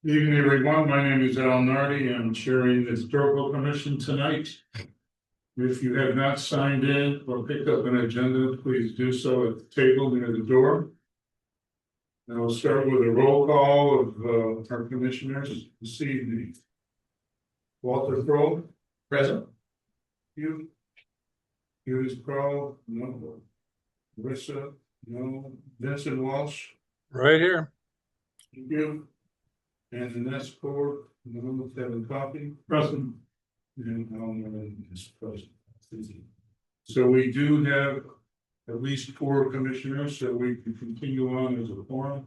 Good evening, everyone. My name is Al Nardi. I'm chairing the Historical Commission tonight. If you have not signed in or picked up an agenda, please do so at the table near the door. And I'll start with a roll call of our commissioners this evening. Walter Kroll. Present. You. Hughes Kroll. No. Marissa. No. Vincent Walsh. Right here. Thank you. And the next board, no. Kevin Coffey. Present. And Alan is present. So we do have at least 4 commissioners, so we can continue on as a forum.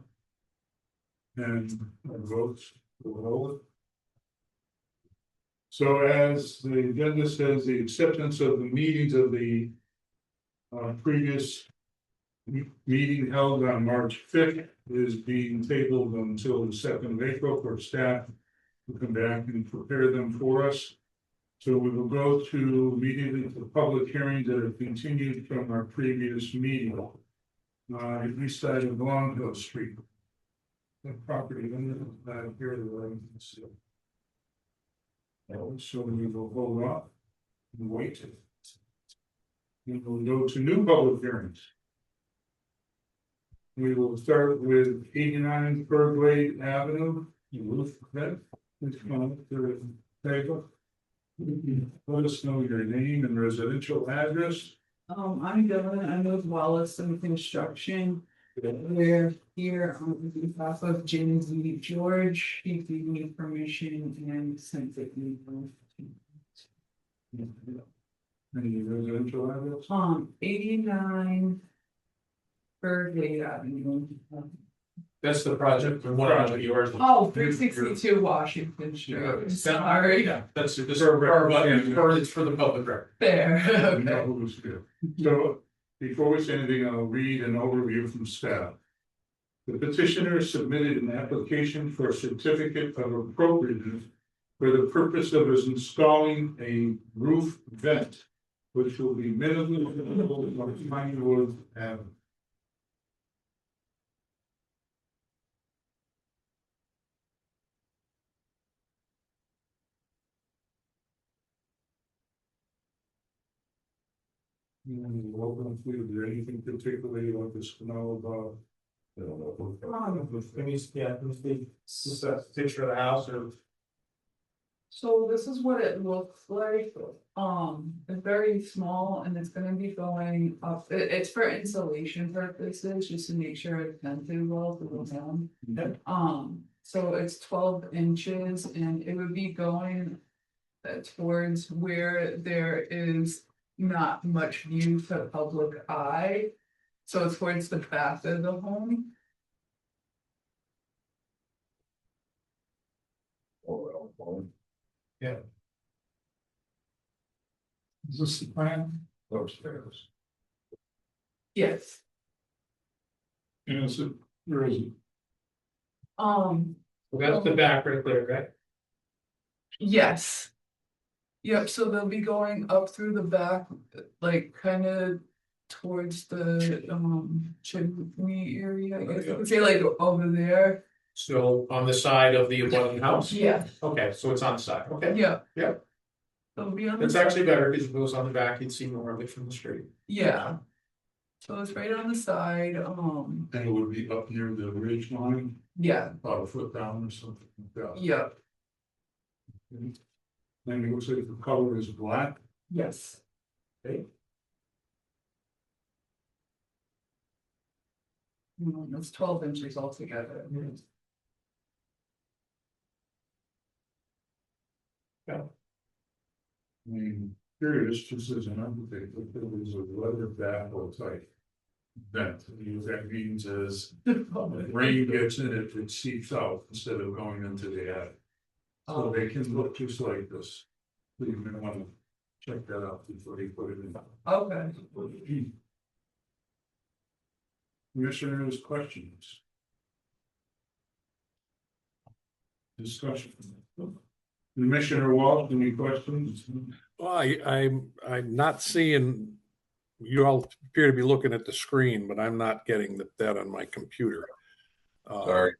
And our votes will hold it. So as the agenda says, the acceptance of the meetings of the previous meeting held on March 5th is being tabled until the 2nd of April for staff to come back and prepare them for us. So we will go to immediately the public hearings that have continued from our previous meeting. East side of Long Hill Street. The property here the so we will hold off and wait. And we'll go to new public hearings. We will start with 89 Berglade Avenue. Please come up to the table. Let us know your name and residential address. I'm Dylan. I'm with Wallace and Construction. We're here on behalf of Jim Z. George. He gave me permission and sent it me. Any residential address? 89 Berglade Avenue. That's the project, the one of yours. Oh, 362 Washington Street. Sorry. Yeah, that's this it's for the public record. There. Okay. No, it was good. So before we say anything, I'll read an overview from staff. The petitioner submitted an application for a certificate of appropriateness for the purpose of installing a roof vent, which will be minimally visible on Pinewood Avenue. Welcome to. Is there anything particularly you want us to know about? This is a picture of the house or. So this is what it looks like. It's very small and it's gonna be going up. It's for insulation purposes, just to make sure it's vented well to go down. Okay. So it's 12 inches and it would be going towards where there is not much view to public eye. So it's towards the back of the home. Yeah. Is this the plan? Upstairs. Yes. And is it, where is it? That's the back right there, right? Yes. Yep, so they'll be going up through the back, like kind of towards the chimney area, I guess you could say, like over there. So on the side of the abutting house? Yeah. Okay, so it's on the side, okay. Yeah. Yeah. It'll be on the It's side. actually better because if it was on the back, you'd see more of it from the street. Yeah. So it's right on the side, And it would be up near the ridge line, yeah, about a foot down or something like that. yeah, And it looks like the color is black. yes. Okay. It's 12 inches altogether. I mean, curious, just as an update, if there was a weather baffle type vent, what that means is when rain gets in it, it seeps out instead of going into the attic. So they can look just like this. So you may want to check that out before you put it in. Okay. Commissioners, questions? Discussion. Commissioner Walsh, any questions? Well, I'm not seeing, you all appear to be looking at the screen, but I'm not getting that on my computer. Sorry.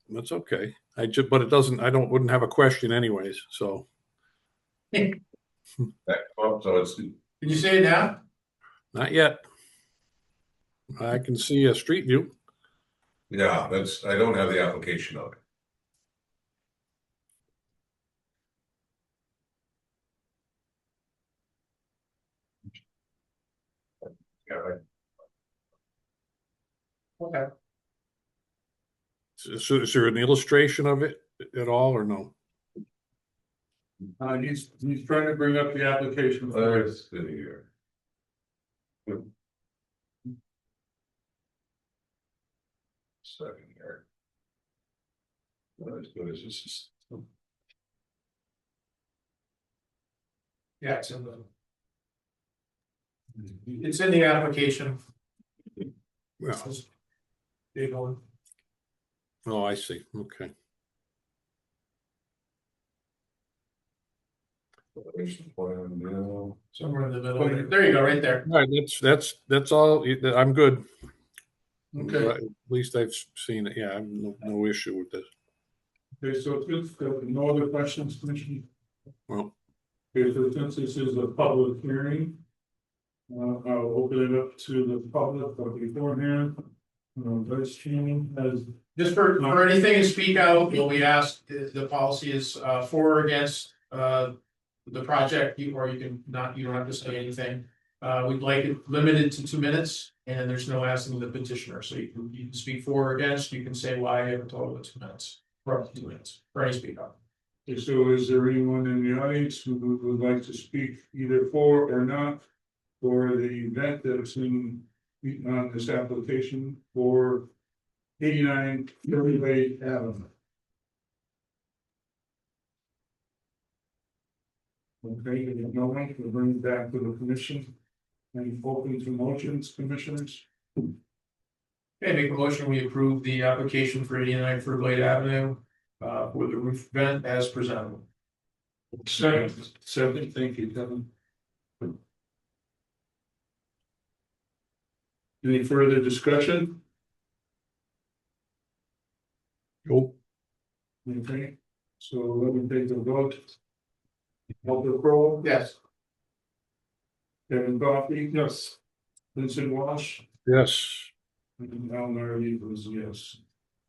That's okay. but it doesn't, wouldn't have a question anyways, so, That, well, so it's, Can you say it now? not yet. I can see a street view. yeah, I don't have the application of it. Yeah, right. Okay. So is there an illustration of it at all, or no? He's trying to bring up the application. There's the here. Second here. Not as good as this is. Yeah, it's in the application. Yeah. Big one. Oh, I see, okay. There's the plan, you know. Somewhere in the middle. There you go, right there. All right, that's all, I'm good. Okay. At least I've seen it, yeah, I have no issue with this. Okay, so if no other questions, Commissioner? Well, Okay, so since this is a public hearing, I'll open it up to the public, but beforehand, Vice Chairman has. Just for anything to speak out, you'll be asked, the policy is for or against the project, you don't have to say anything. We'd like it limited to 2 minutes, and there's no asking the petitioner, so you can speak for or against, you can say why you have a total of 2 minutes, or up to 2 minutes, for any speak up. Okay, so is there anyone in the audience who would like to speak either for or not for the event that's in on this application for 89 Fairway Avenue? Okay, if no one, we'll bring it back to the commission. Any open to motions, commissioners? Okay, make a motion, we approve the application for 89 Fruit Avenue for the roof vent as presented. Second, thank you, Kevin. Any further discussion? nope, Okay, so let me take the vote. Walter Kroll, Yes. Kevin Coffey, yes. Vincent Walsh, yes, and Al Nardi was yes.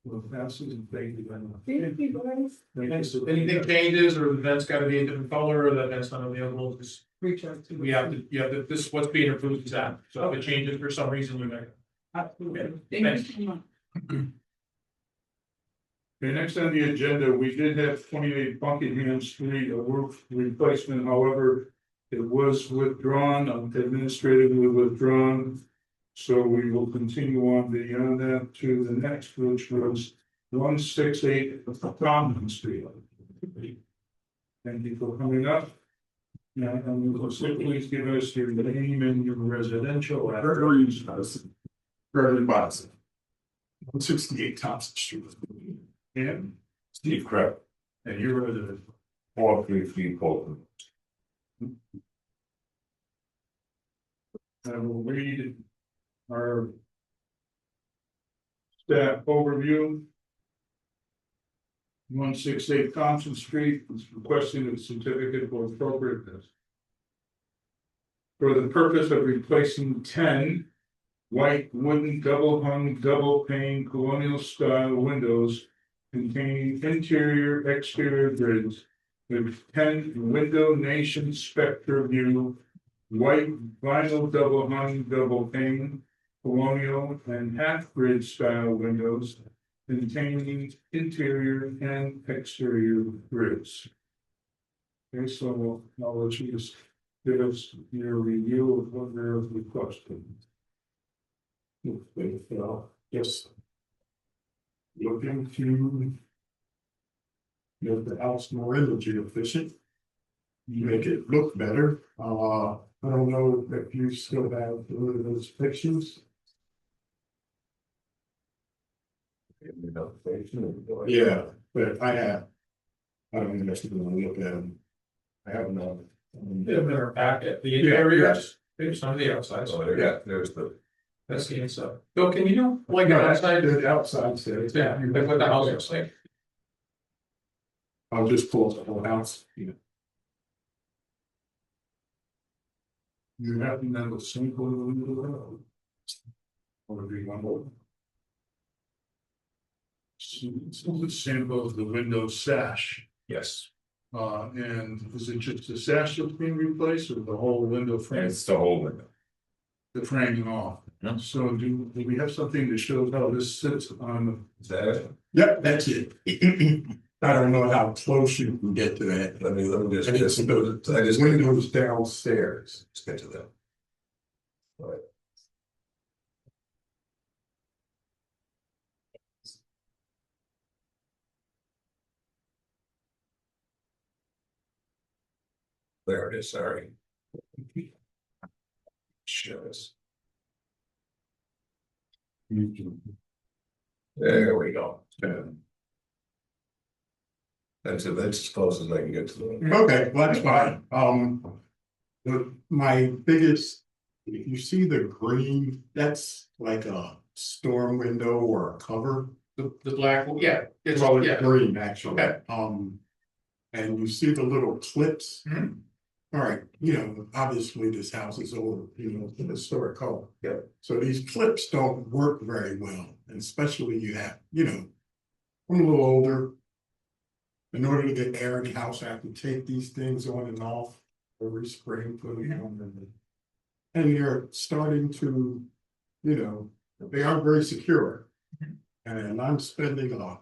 Well, passes and thank you very much. Thank you, guys. Thank you. Anything changes, or the vent's gotta be a different color, or that vent's not available, just Reach out to. you have to, this is what's being approved is that, so if it changes for some reason, we may. Absolutely. Thank you so much. Okay, next on the agenda, we did have 28 Buckingham Street, a roof replacement, however, it was withdrawn, administratively withdrawn. So we will continue on beyond that to the next, which was 168 Common Street. Thank you for coming up. Now, and you will please give us your name and your residential address. Gregory Boston. 168 Thompson Street. And Steve Krebs, and your resident. 433 Colton. I will read our staff overview. 168 Thompson Street is requesting a certificate for appropriateness. For the purpose of replacing 10 white wooden double hung, double pane colonial style windows containing interior exterior grids with 10 window nation spectra view white vinyl double hung, double pane colonial and half grid style windows containing interior and exterior grids. Okay, so I'll let you just give us your review of what they're requesting. just looking to make the house more energy efficient. Make it look better. I don't know if you still have those pictures. Yeah, but I have. I don't necessarily want to look at them. I have none. Yeah, they're back at the interiors, there's some of the outside, Oh, there, yeah, there's the. that's the inside. Bill, can you do like the outside? The outside. Yeah, like what the house looks like. I'll just pull the whole house, you know. You happen to have a simple window. Or do you want to? So the sample of the window sash, Yes, and is it just the sash that's being replaced or the whole window and frame? it's the whole window. The framing off. Yeah. So do we have something that shows how this sits on Is that it? Yep, that's it. I don't know how close you can get to that. Let me just, And it's the I just, windows downstairs. let's get to that. All right. There it is, sorry. Shows. There we go. That's as close as I can get to the. Okay, well, that's fine. My biggest, if you see the green, that's like a storm window or a cover. The black, yeah, it's, Well, it's yeah, green, actually. Okay. And you see the little clips. Mhm. All right, you know, obviously this house is old, you know, it's an historic home. Yeah. So these clips don't work very well, and especially you have, you know, I'm a little older. In order to get air in the house, I have to take these things on and off every spring, put them on. And you're starting to, you know, they aren't very secure. And I'm spending a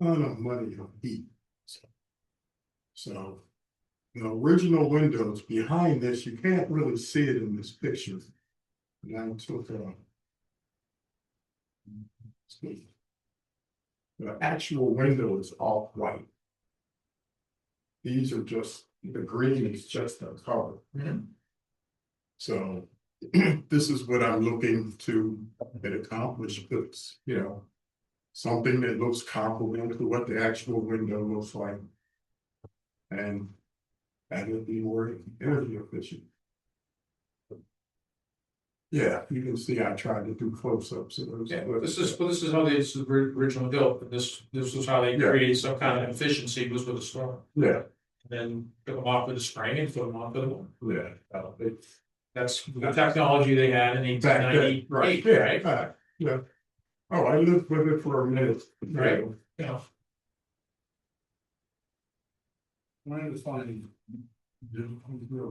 ton of money on heat. So, the original windows behind this, you can't really see it in this picture. And I took the actual window is all white. These are just, the green is just a color. Mhm. So this is what I'm looking to get accomplished, it's, you know, something that looks comparable to what the actual window looks like. And that would be more energy efficient. Yeah, you can see I tried to do close-ups of those. yeah, this is how this was originally built, and this was how they Yeah. created some kind of efficiency was with the storm. Yeah, Then took them off with the spring and put them on with the one. yeah. That's the technology they had in eighteen Back then, ninety-eight, right, right? yeah. Oh, I lived with it for a minute. Right. Yeah. Trying to find the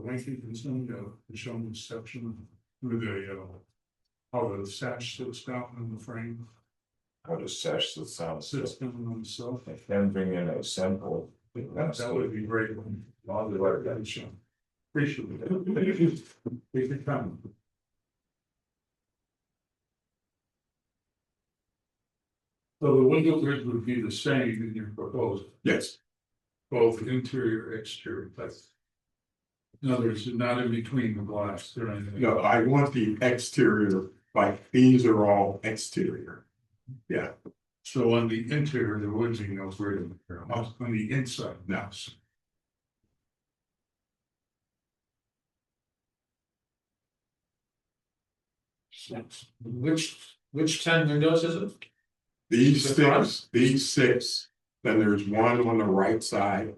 lengthy concern the shown section with the how the sash sits down in the frame, How to sash the sound sits system. down on itself. Can bring in a sample. That would be great. All the way that shown. Appreciate it. Take your time. So the window grid would be the same in your proposal, Yes, both interior, exterior, that's. In other words, not in between the glass or anything. no, I want the exterior, like, these are all exterior. Yeah, So on the interior, there would be no grid, on the inside, no, Which 10 windows is it? these The front? these six, then there's one on the right side,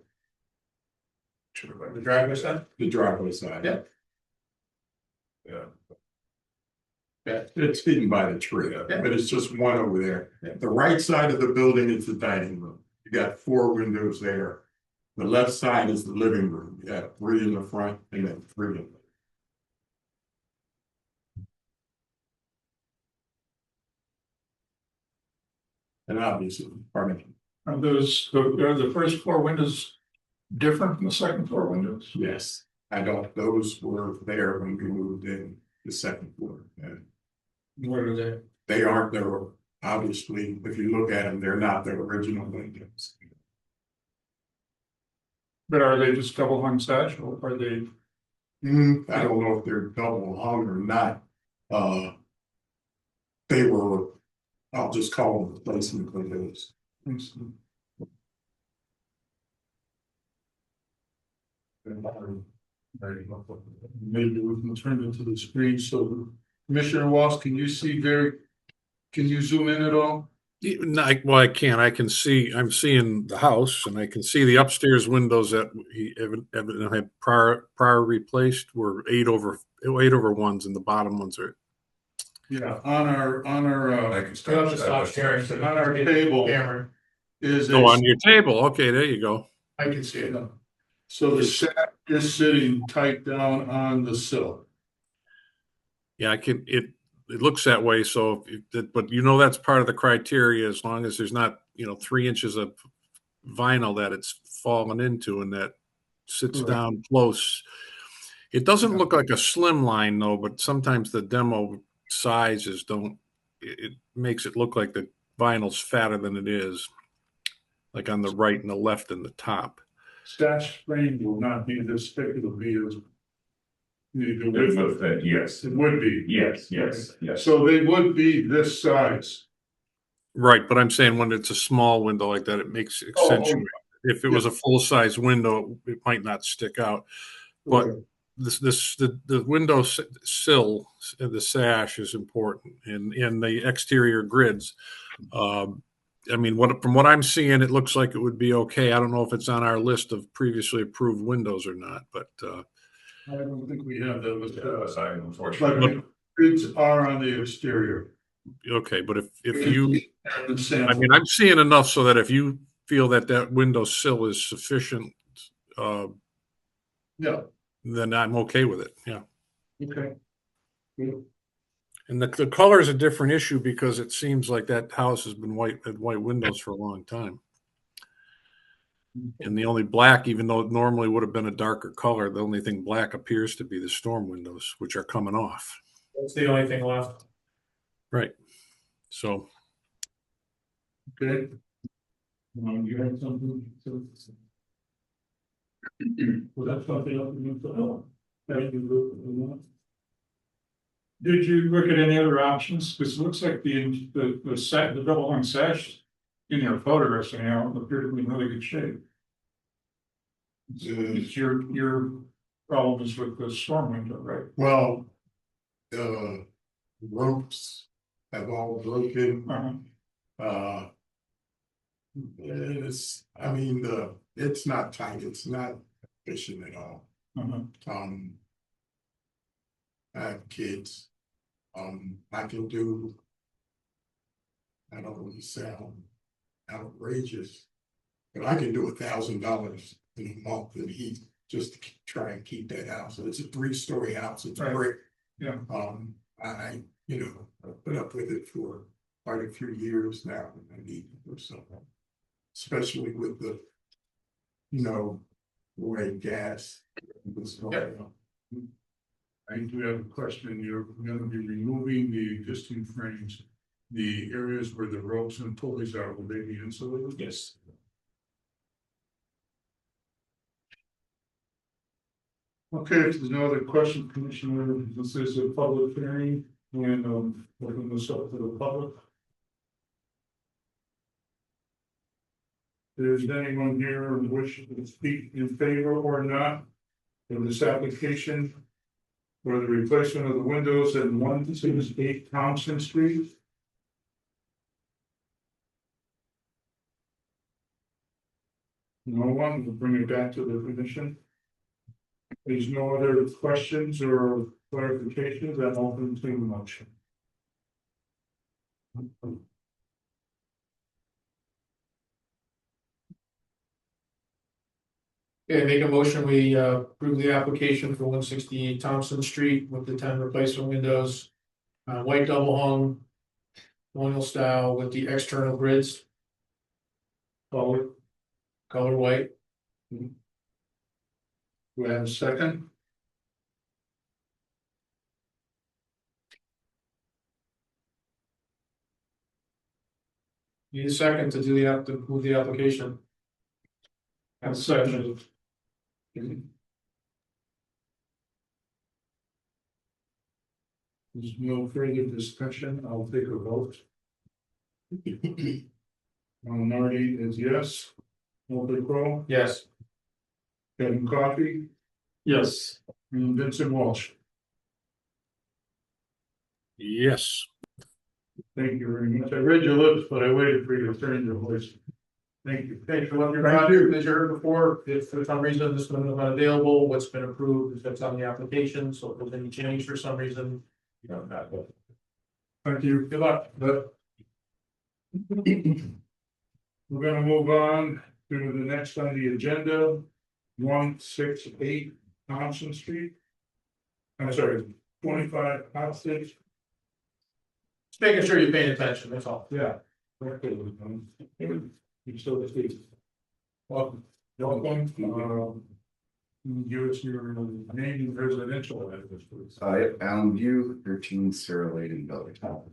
The driveway side? the driveway side. Yeah. Yeah. Yeah. It's hidden by the tree, Yeah. but it's just one over there. Yeah. The right side of the building is the dining room. You got 4 windows there. The left side is the living room. You got 3 in the front and then 3 in the. And obviously, pardon me, Are those, are the first 4 windows different from the second floor windows? yes, I don't, those were there when we moved in the second floor. And Where are they? they aren't there, obviously, if you look at them, they're not the original windows. But are they just double hung sash or are they? I don't know if they're double hung or not. They were, I'll just call them replacement windows. Maybe we can turn it to the screen, so Commissioner Walsh, can you see can you zoom in at all? Well, I can't. I'm seeing the house and I can see the upstairs windows that he evidently had prior replaced were 8/8/1s and the bottom ones are. Yeah, on our, You'll have to stop sharing. so On our table. Cameron, is Oh, a. on your table. Okay, there you go. I can see it. So the shack is sitting tight down on the sill. Yeah, it looks that way. So, but that's part of the criteria as long as there's not, 3 inches of vinyl that it's fallen into and that sits Correct. down close. It doesn't Yeah. look like a slim line though, but sometimes the demo sizes don't, it makes it look like the vinyl's fatter than it is, like on the right and the left and the top. Sash frame will not be this thick, it'll be as. The It width would of fit, yes, it would be. yes. So they would be this size. Right, but I'm saying when it's a small window like that, it makes it Oh, accentuate. If it was a full-size window, it might not stick out. But the window sill and the sash is important, and the exterior grids. I mean, from what I'm seeing, it looks like it would be okay. I don't know if it's on our list of previously approved windows or not, but I don't think we have that with, I but unfortunately. the grids are on the exterior. okay. But if you, The I sample. mean, I'm seeing enough so that if you feel that window sill is sufficient, Yeah, then I'm okay with it. Yeah. okay. Good. And the color is a different issue because it seems like that house has been had white windows for a long time. And the only black, even though it normally would have been a darker color, the only thing black appears to be the storm windows, which are coming off. That's the only thing left. Right. So, Okay. You had something to. Was that something else you thought? Did you look at any other options? Because it looks like the double hung sash in your photographs anyhow appear to be in really good shape. It's your problem is with the storm window, right? Well, the ropes have all broken. Uh-huh. It's not tight, it's not efficient at all. Uh-huh. I have kids. I can do. I don't really sound outrageous, but I can do $1,000 in a month in heat just to try and keep that house. It's a 3-story house. It's Right. brick. Yeah. I put up with it for quite a few years now. I need to do something, especially with the, the way gas was going on. I do have a question. You're gonna be removing the existing frames. The areas where the ropes and pulleys are, will they be insulated? Yes. Okay, if there's no other question, Commissioner, this is a public hearing and open this up to the public. Is anyone here who wishes to speak in favor or not of this application for the replacement of the windows at 168 Thompson Street? No one, will bring it back to the commission. There's no other questions or clarifications, I'm open to the motion. Okay, make a motion, we approve the application for 168 Thompson Street with the 10 replacement windows. White double hung, colonial style with the external grids, color white. Do I have a second? Need a second to do to move the application. And second. There's no further discussion, I'll take a vote. Marty is yes. Walter Crowe, Yes. Kevin Coffey, Yes. and Vincent Walsh. yes. Thank you very much. I read your lips, but I waited for you to turn your voice. Thank you. Thanks for letting your project, as you heard before, if for some reason this one is not available, what's been approved is what's on the application, so if there's any change for some reason, you don't have to. Thank you. Good luck. But we're gonna move on to the next on the agenda, 168 Thompson Street. I'm sorry, 25 Hopstead. Just making sure you're paying attention, that's all. Yeah. You still speak. Welcome. Welcome. Give us your name and residential address, please. Allen View, 13 Sarah Lane in Bellytown.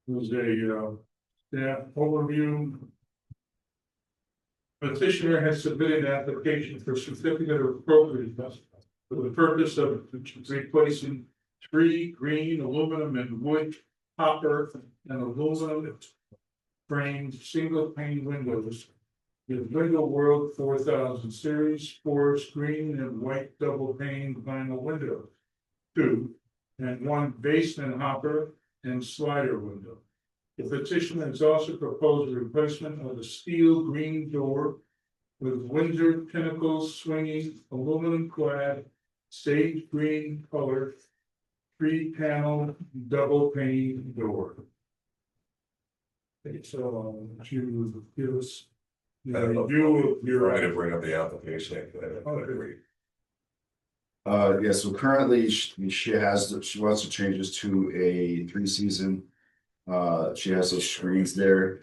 There's a staff overview. Petitioner has submitted an application for certificate of appropriateness for the purpose of replacing 3 green aluminum and wood copper and aluminum framed single pane windows with Window World 4000 series, 4 green and white double pane vinyl windows. 2 and 1 basement hopper and slider window. The petitioner has also proposed a replacement of the steel green door with Windsor pinnacles swinging aluminum clad sage green color 3-panel double pane door. Okay, so to give us the review of your. I'm gonna bring up the application. Yeah, so currently she wants to change this to a 3-season. She has those screens there.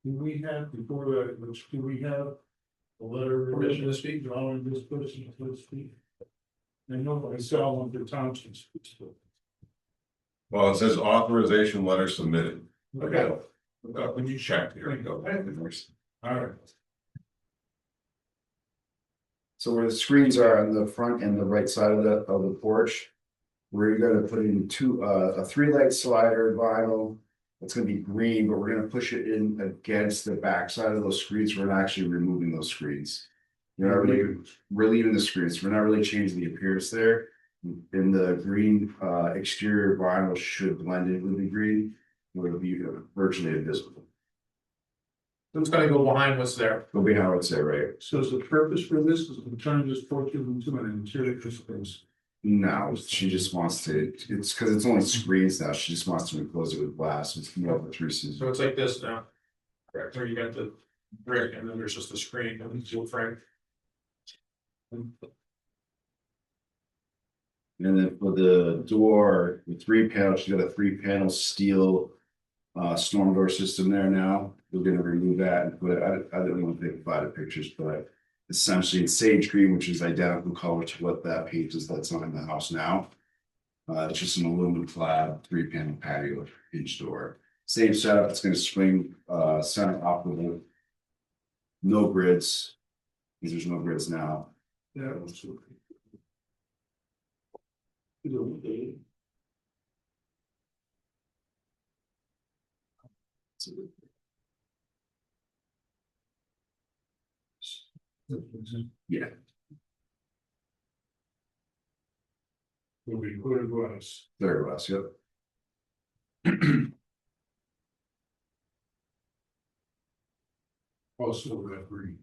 Do we have, before that, which do we have a letter of permission to speak, allowing this person to speak? I know I saw one for Thompson's. Well, it says authorization letter submitted. Okay. When you check, here we go. All right. So where the screens are on the front and the right side of the porch, we're gonna put in a 3-light slider vinyl. It's gonna be green, but we're gonna push it in against the back side of those screens. We're not actually removing those screens. We're leaving the screens. We're not really changing the appearance there. And the green exterior vinyl should blend in with the green, where it'll be virtually invisible. It's gonna go behind what's there. It'll be how I would say, right? So is the purpose for this is to turn this porch into an interior space? No, she just wants to, it's because it's only screens now. She just wants to enclose it with glass. It's more of a 3-season. So it's like this now. Correct, where you got the brick and then there's just a screen and it's steel frame. And then for the door, the 3-panel, she's got a 3-panel steel storm door system there now. We're gonna remove that and put it, I didn't want to take the pictures, but essentially it's sage green, which is identical color to what that paint is that's on the house now. It's just an aluminum clad 3-panel patio hinge door. Same setup, it's gonna swing center operable. No grids, because there's no grids now. Yeah. Absolutely. Yeah. Will be clear glass. Very well, yep. Also red green.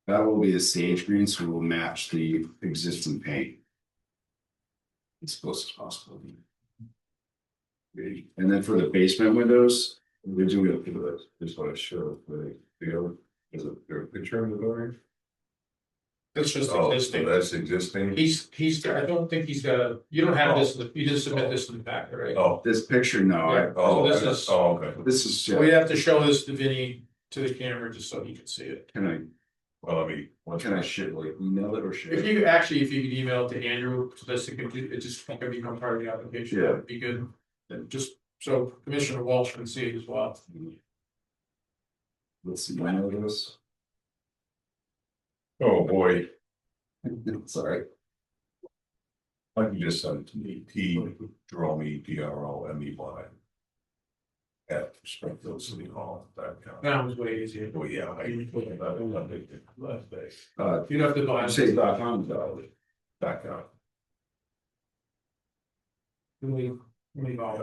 That will be a sage green, so we'll match the existing paint. As close as possible. And then for the basement windows, we're doing it for the, just what I showed, is there a picture of the door? It's just Oh, existing. so that's existing. I don't think he's got a, you don't have this, you just submit this in the back, right? Oh, This picture, no, Yeah. oh, So this is- oh, okay. this is, So we have to show this to Vinny to the camera just so he can see it. Well, can I shit, like, email it or shit? If you actually, if you could email it to Andrew, so this it just can become part of the application, Yeah. that would be good. And just so Commissioner Walsh can see it as well. Let's see, email this. Oh, boy, Sorry. I can just send it to me, T, draw me, DROMEY. At Springfield City Hall, that kind. That was way easier. Oh, yeah, I put it up on the last day. You'd have to buy. You say .com though. Back out. Let me buy it.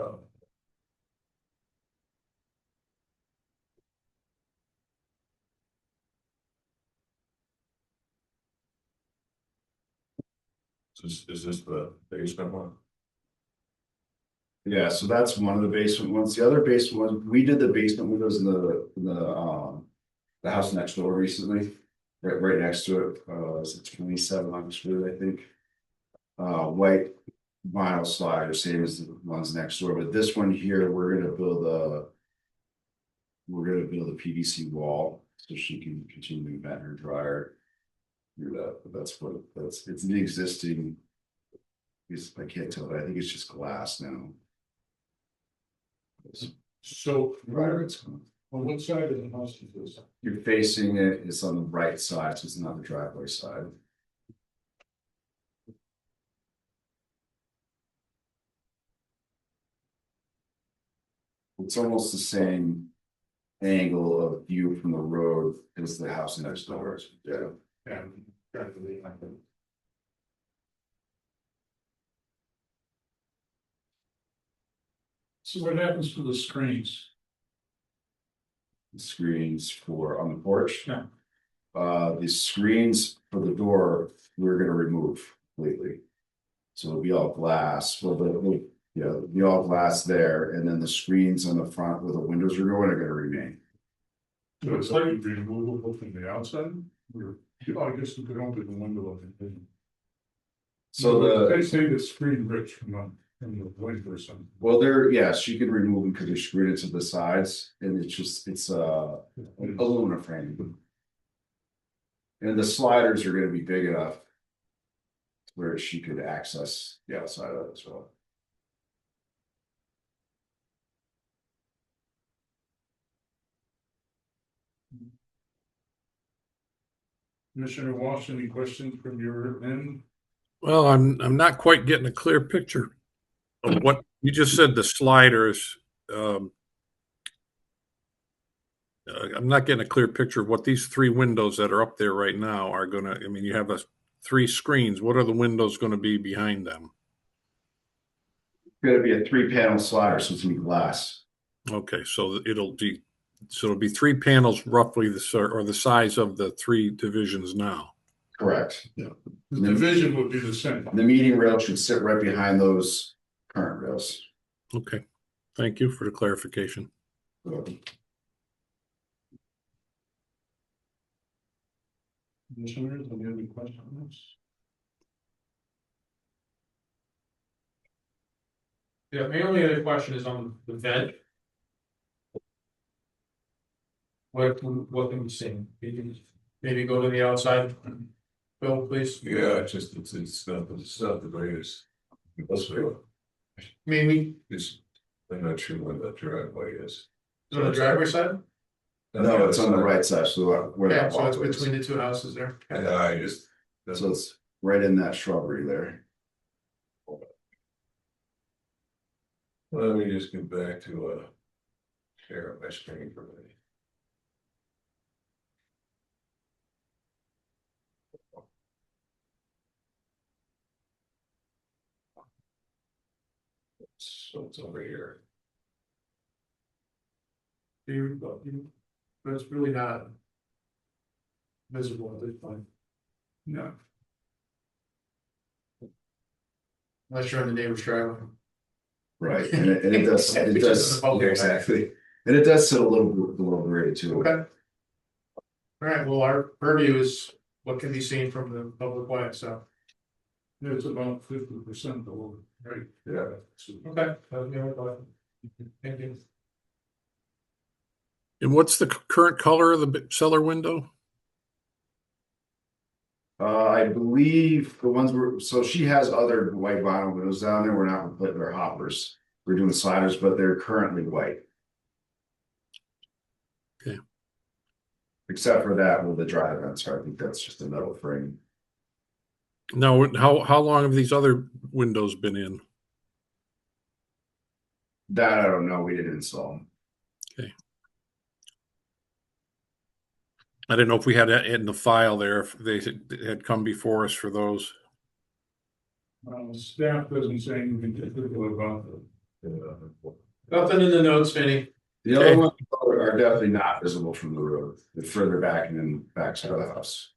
Is this the basement one? Yeah, so that's one of the basement ones. The other basement ones, we did the basement windows in the house next door recently. Right next to it, is it 27 Oxford, I think. White vinyl slider, same as the ones next door, but this one here, we're gonna build a PVC wall so she can continue to vent her dryer. Do that, but it's an existing. I can't tell, but I think it's just glass now. So, Dryer, it's on what side of the house is this? You're facing it, it's on the right side, so it's not the driveway side. It's almost the same angle of view from the road as the house next door. Yeah. And practically, I think. So what happens to the screens? Screens for on the porch. Yeah. The screens for the door, we're gonna remove completely. So it'll be all glass, it'll be all glass there, and then the screens on the front where the windows are going are gonna remain. So it's like removable from the outside, or, I guess you could open the window of it. So They say the screen rich from the window or something. well, yes, you can remove them because they're screwed into the sides, and it's aluminum frame. And the sliders are gonna be big enough where she could access the outside of it as well. Commissioner Walsh, any questions from your end? Well, I'm not quite getting a clear picture of what you just said. The sliders. I'm not getting a clear picture of what these three windows that are up there right now are gonna. I mean, you have three screens. What are the windows going to be behind them? Gonna be a 3-panel slider, so it's gonna be glass. Okay, so it'll be 3 panels, roughly the size of the three divisions now. Correct. The division would be the same. The meeting rail should sit right behind those current rails. Okay, thank you for the clarification. Commissioners, any other questions? Yeah, my only other question is on the vent. What can we see? Maybe go to the outside. Bill, please. Yeah, it's not the greatest. Let's go. Maybe I'm not sure where that driveway is. on the driveway side. No, it's on the right side, so where Yeah, that so it's walkway is. between the two houses there. Yeah, So it's right in that shrubbery there. let me just get back to share my screen for a minute. So it's over here. But it's really not visible at this point, No. unless you're on the neighbor's driveway. Right, and it does, Which is in the public. yeah, exactly. And it does sit a little below grade too. Okay. All right, well, our purview is what can be seen from the public way, so, It's about 50% over, right? Yeah. okay. That'll be our thought. Thank you. And what's the current color of the cellar window? I believe the ones so she has other white vinyl windows down there. We're not replacing their hoppers. We're doing sliders, but they're currently white. Okay. Except for that with the dry vents, I think that's just a metal frame. Now, how long have these other windows been in? That I don't know. We didn't install them. I didn't know if we had that in the file there, if they had come before us for those. Staff doesn't say anything particular about Nothing in the notes, Vinny. The other ones are definitely not visible from the road. They're further back and then backside of the house.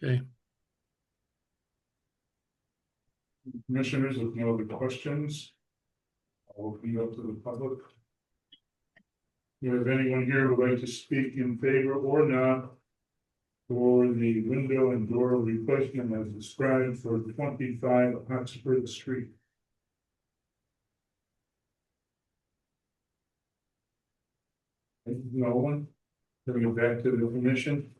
Okay. Commissioners, if no other questions, I'll open it up to the public. Do you have anyone here who would like to speak in favor or not for the window and door replacement as described for 25 Oxford Street? No one? Bring it back to the commission.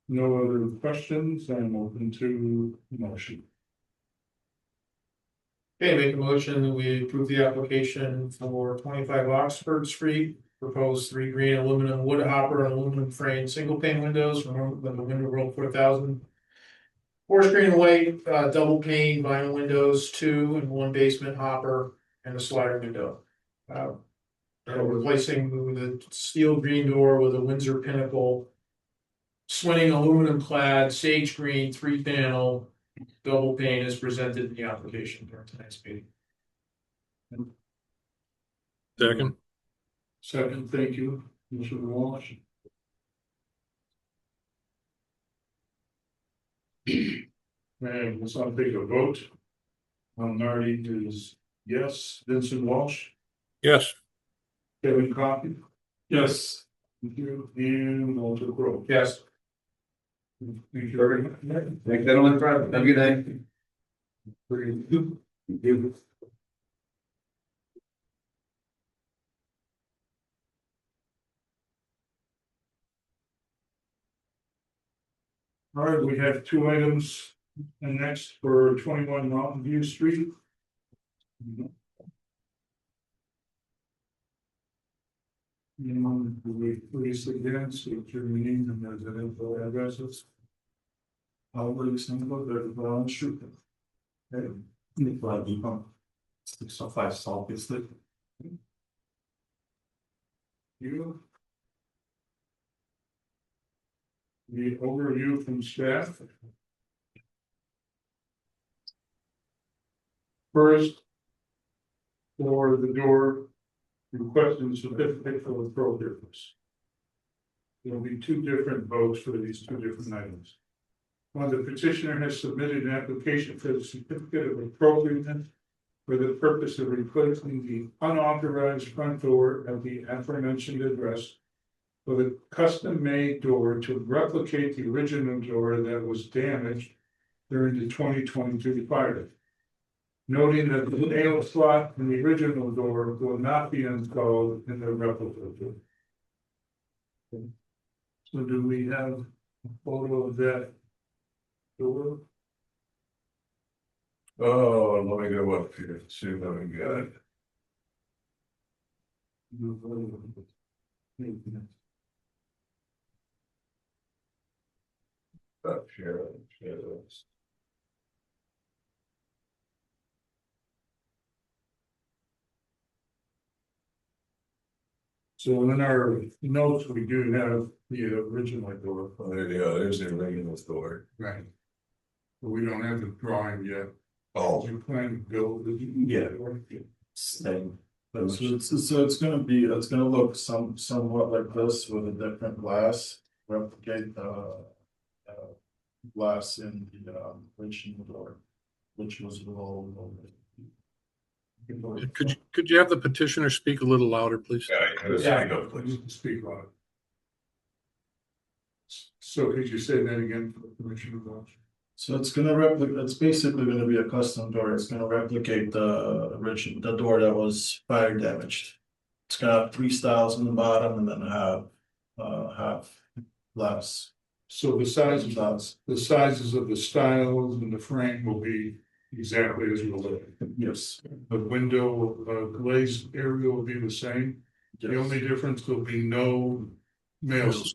No other questions, I'm open to motion. Okay, make a motion that we approve the application for 25 Oxford Street. Proposed 3 green aluminum wood hopper and aluminum frame single pane windows from the Window World 4000. 4 screen white double pane vinyl windows, 2 and 1 basement hopper and a slider window. Replacing the steel green door with a Windsor Pinnacle. Swinning aluminum clad sage green 3-panel double pane is presented in the application during tonight's meeting. Second. Second, thank you, Mr. Walsh. And let's not take a vote. Nardi is yes, Vincent Walsh, Yes. Kevin Coffey, Yes. thank you, and Walter Crowe. Yes. Thank you very much. Thank you, gentlemen. Have a good night. Thank you. All right, we have 2 items, and next for 21 Mountain View Street. We please again, state your name and residential addresses. Always simple, there's brown sugar. Okay, Nikolai Dupont, 605 South Islip. You. The overview from staff. First. For the door. Requesting certificate for the pro difference. There'll be 2 different votes for these 2 different items. One, the petitioner has submitted an application for the certificate of appropriateness for the purpose of replacing the unauthorized front door at the aforementioned address with a custom-made door to replicate the original door that was damaged during the 2022 fire. Noting that the nail slot in the original door will not be installed in the replica door. So do we have a photo of that door? Oh, let me go up here, see if I can get it. Up here, share this. So in our notes, we do have the original door. Oh, there you go, there's the original door. Right. But we don't have the drawing yet. Oh, You plan to build it? Yeah. Same. So it's gonna look somewhat like this with a different glass, replicate the glass in the original door, which was rolled over. Could you have the petitioner speak a little louder, please? yeah, I go, please. Speak on it. So could you say that again for the Commissioner Welch? So it's gonna replicate, it's basically gonna be a custom door, it's gonna replicate the door that was fire damaged. It's gonna have 3 styles on the bottom and then half glass. So the sizes of the styles and the frame will be exactly as related. Yes. The window glazed area will be the same. The only difference will be no nails.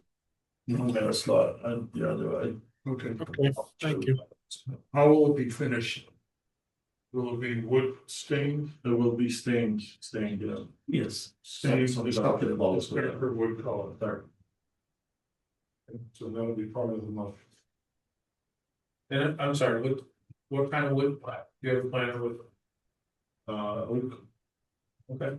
No slot, yeah, Okay. Okay, thank you. How will it be finished? Will it be wood stained? There will be stained, yes. Stained, Some something chocolate about balls, the darker wood color. Dark. So that'll be part of the motion. And I'm sorry, what kind of wood, do you have a plan with? Oak. Okay.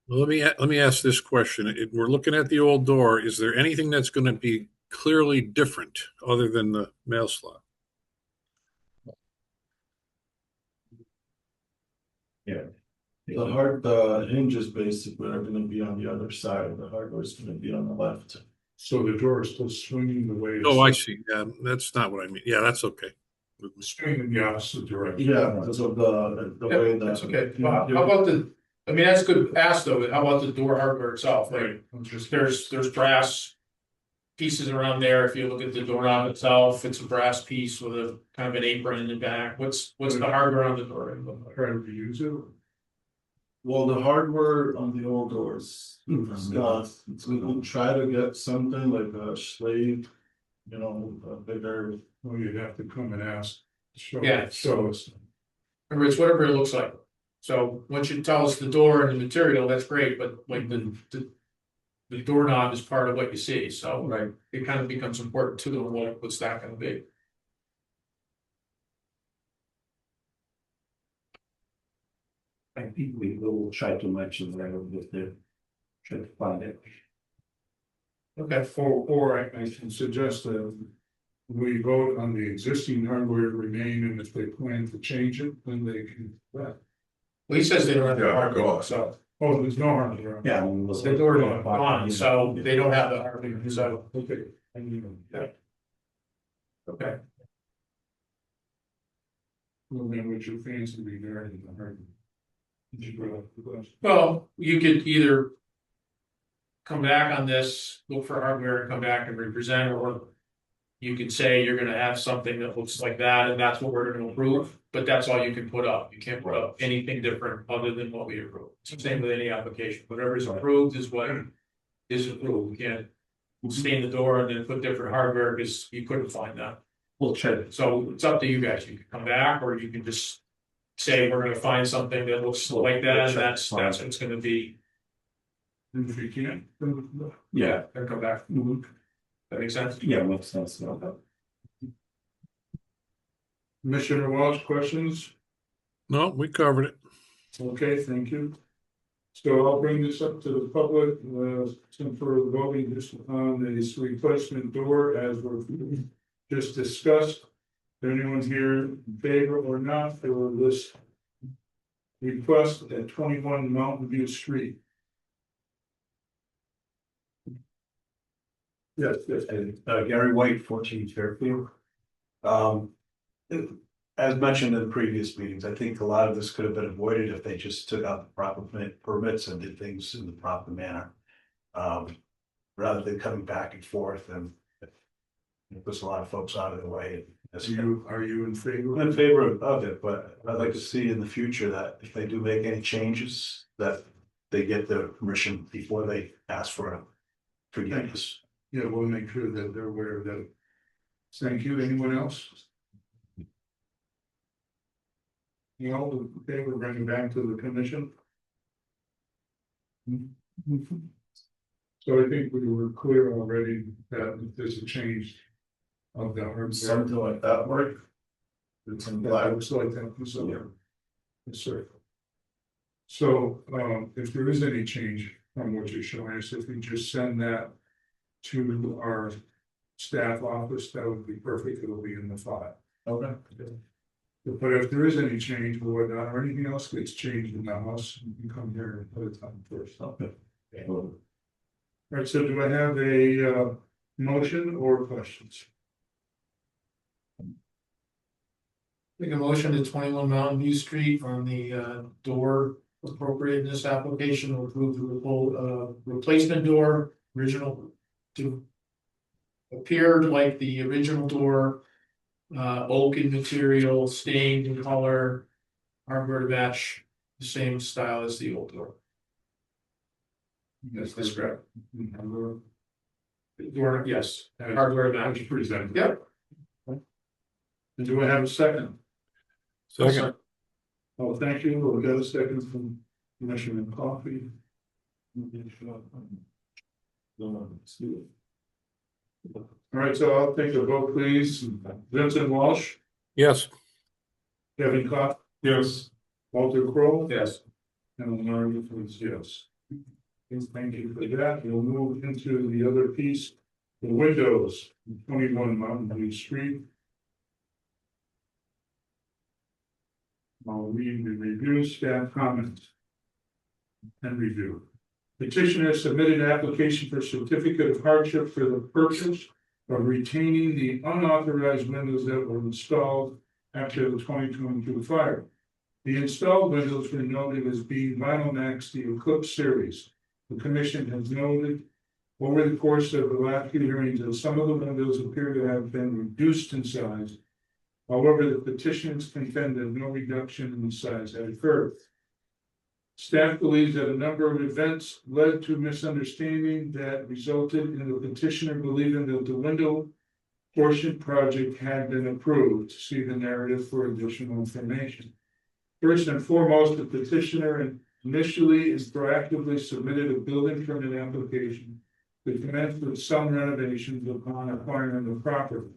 Well, let me ask this question. We're looking at the old door. Is there anything that's going to be clearly different other than the mail slot? The hinges basically are gonna be on the other side, the hardware is gonna be on the left. So the door is still swinging the way. Oh, I see. Yeah, that's not what I mean. Yeah, that's okay. Swinging in the opposite direction. Yeah, because of the way that. That's okay. Well, how about I mean, that's a good ask though, how about the door hardware itself? Like, there's brass pieces around there. If you look at the doorknob itself, it's a brass piece with a kind of an apron in the back. What's the hardware on the door? Try to reuse it. Well, the hardware on the old doors, we'll try to get something like a slate, a bigger. Well, you'd have to come and ask. Yeah. Show us. Remember, it's whatever it looks like. So once you tell us the door and the material, that's great, but like the doorknob is part of what you see, so Right. it kind of becomes important to them, what's that gonna be? I think we will try to match it there with the, try to find it. Okay, Or I can suggest that we vote on the existing hardware to remain, and if they plan to change it, then they can. well, he says they don't have the Yeah, hardware, go on. so Oh, there's no hardware. Yeah. We'll the door's gone, so they don't have the hardware, so, Okay. yeah. Okay, Well, then would your fans be there in the hardware? Did you bring up the question? well, you could either come back on this, look for hardware and come back and represent, or you could say you're gonna have something that looks like that, and that's what we're gonna approve, but that's all you can put up. You can't put up anything different other than what we approve. It's the same with any application. Whatever is approved is what is approved. You can't stain the door and then put different hardware because you couldn't find that. We'll check it. So it's up to you guys. You can come back, or you can just say, we're gonna find something that looks like that, and that's what it's gonna be, And if you can't, then Yeah. and come back. That makes sense? Yeah, makes sense. Commissioner Walsh, questions? No, we covered it. Okay, thank you. So I'll bring this up to the public, some further voting just on this replacement door as we're just discussed. Is anyone here in favor or not for this request at 21 Mountain View Street? Yes, yes. Gary White, 14 Fairfield. As mentioned in previous meetings, I think a lot of this could have been avoided if they just took out the proper permits and did things in the proper manner. Rather than coming back and forth, and it puts a lot of folks out of the way. Are you in favor? I'm in favor of it, but I'd like to see in the future that if they do make any changes, that they get the permission before they ask for a forgiveness. Yeah, we'll make sure that they're aware of that. Thank you. Anyone else? No, okay, we're bringing back to the commission. So I think we were clear already that if there's a change of the hardware. Something like that work. It's in black, so I think so. Yes, sir. So, if there is any change from what you're showing us, if we just send that to our staff office, that would be perfect. It'll be in the file. Okay. But if there is any change or whatnot, or anything else gets changed in the house, you can come here and put it on first. Okay. All right, so do I have a motion or questions? Make a motion to 21 Mountain View Street on the door appropriateness application to approve the whole replacement door, original to appear like the original door, oak in material, stained in color, hardware to match the same style as the old door. Yes, that's correct. Door, yes, hardware match. As presented. Yep. And do I have a second? Second. Oh, thank you. We'll get a second from Commissioner Coffey. All right, so I'll take a vote, please. Vincent Walsh, Yes. Kevin Coff, Yes. Walter Crowe. Yes. And Larry votes yes. Thank you for that. We'll move into the other piece, the windows, 21 Mountain View Street. I'll read the review, staff comments. And review. Petitioner submitted an application for certificate of hardship for the purpose of retaining the unauthorized windows that were installed after the 2022 fire. The installed windows were noted as being Vinyl Max, the Eclipse series. The commission has noted over the course of the last few hearings that some of the windows appear to have been reduced in size. However, the petitioners contend that no reduction in the size had occurred. Staff believes that a number of events led to misunderstanding that resulted in the petitioner believing that the window portion project had been approved. See the narrative for additional information. First and foremost, the petitioner initially is proactively submitted a building permit application to commence with some renovations upon acquiring the property.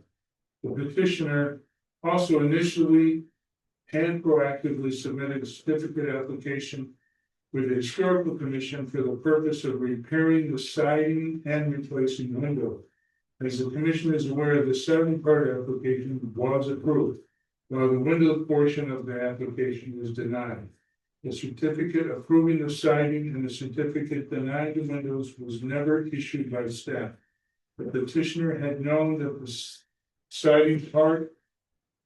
The petitioner also initially and proactively submitted a certificate application with the Historical Commission for the purpose of repairing the siding and replacing the window. As the commission is aware, the siding part application was approved, while the window portion of the application was denied. The certificate approving the siding and the certificate denying the windows was never issued by staff. The petitioner had known that the siding part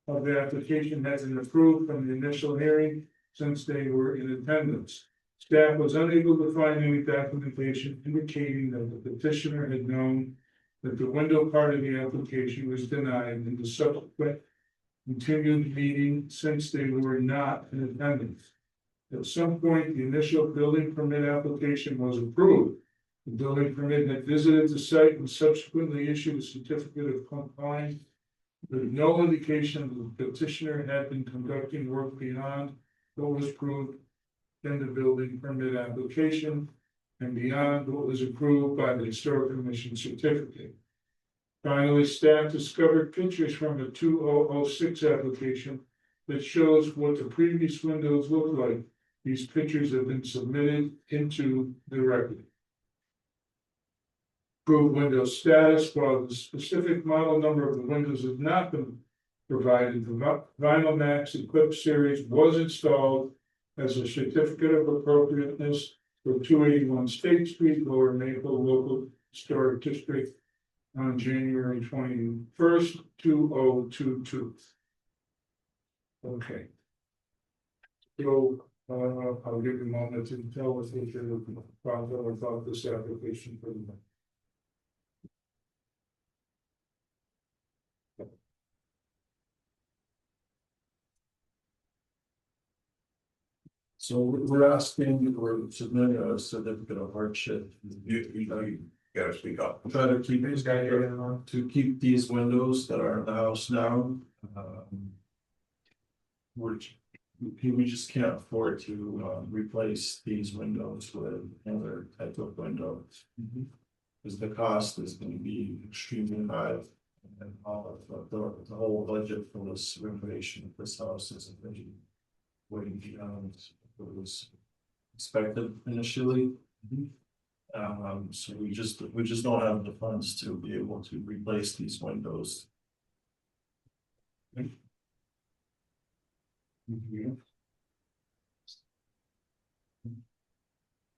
of the application had been approved from the initial hearing since they were in attendance. Staff was unable to find any documentation indicating that the petitioner had known that the window part of the application was denied in the subsequent continued meeting since they were not in attendance. At some point, the initial building permit application was approved. The building permit had visited the site and subsequently issued a certificate of compliance with no indication that the petitioner had been conducting work beyond what was approved in the building permit application and beyond what was approved by the Historical Commission certificate. Finally, staff discovered pictures from the 2006 application that shows what the previous windows look like. These pictures have been submitted into the record. Approved window status, while the specific model number of the windows has not been provided, the Vinyl Max Eclipse series was installed as a certificate of appropriateness for 281 State Street, Lower Maple Local Historic District on January 21st, 2022. Okay. So I'll give you a moment to tell us if you're about this application for the. So we're asking, we're submitting a certificate of hardship. You gotta speak up. Try to keep these guys, to keep these windows that are in the house now. We just can't afford to replace these windows with another type of windows. Because the cost is going to be extremely high. And all of the whole budget for this renovation of this house is way beyond what was expected initially. So we just don't have the funds to be able to replace these windows.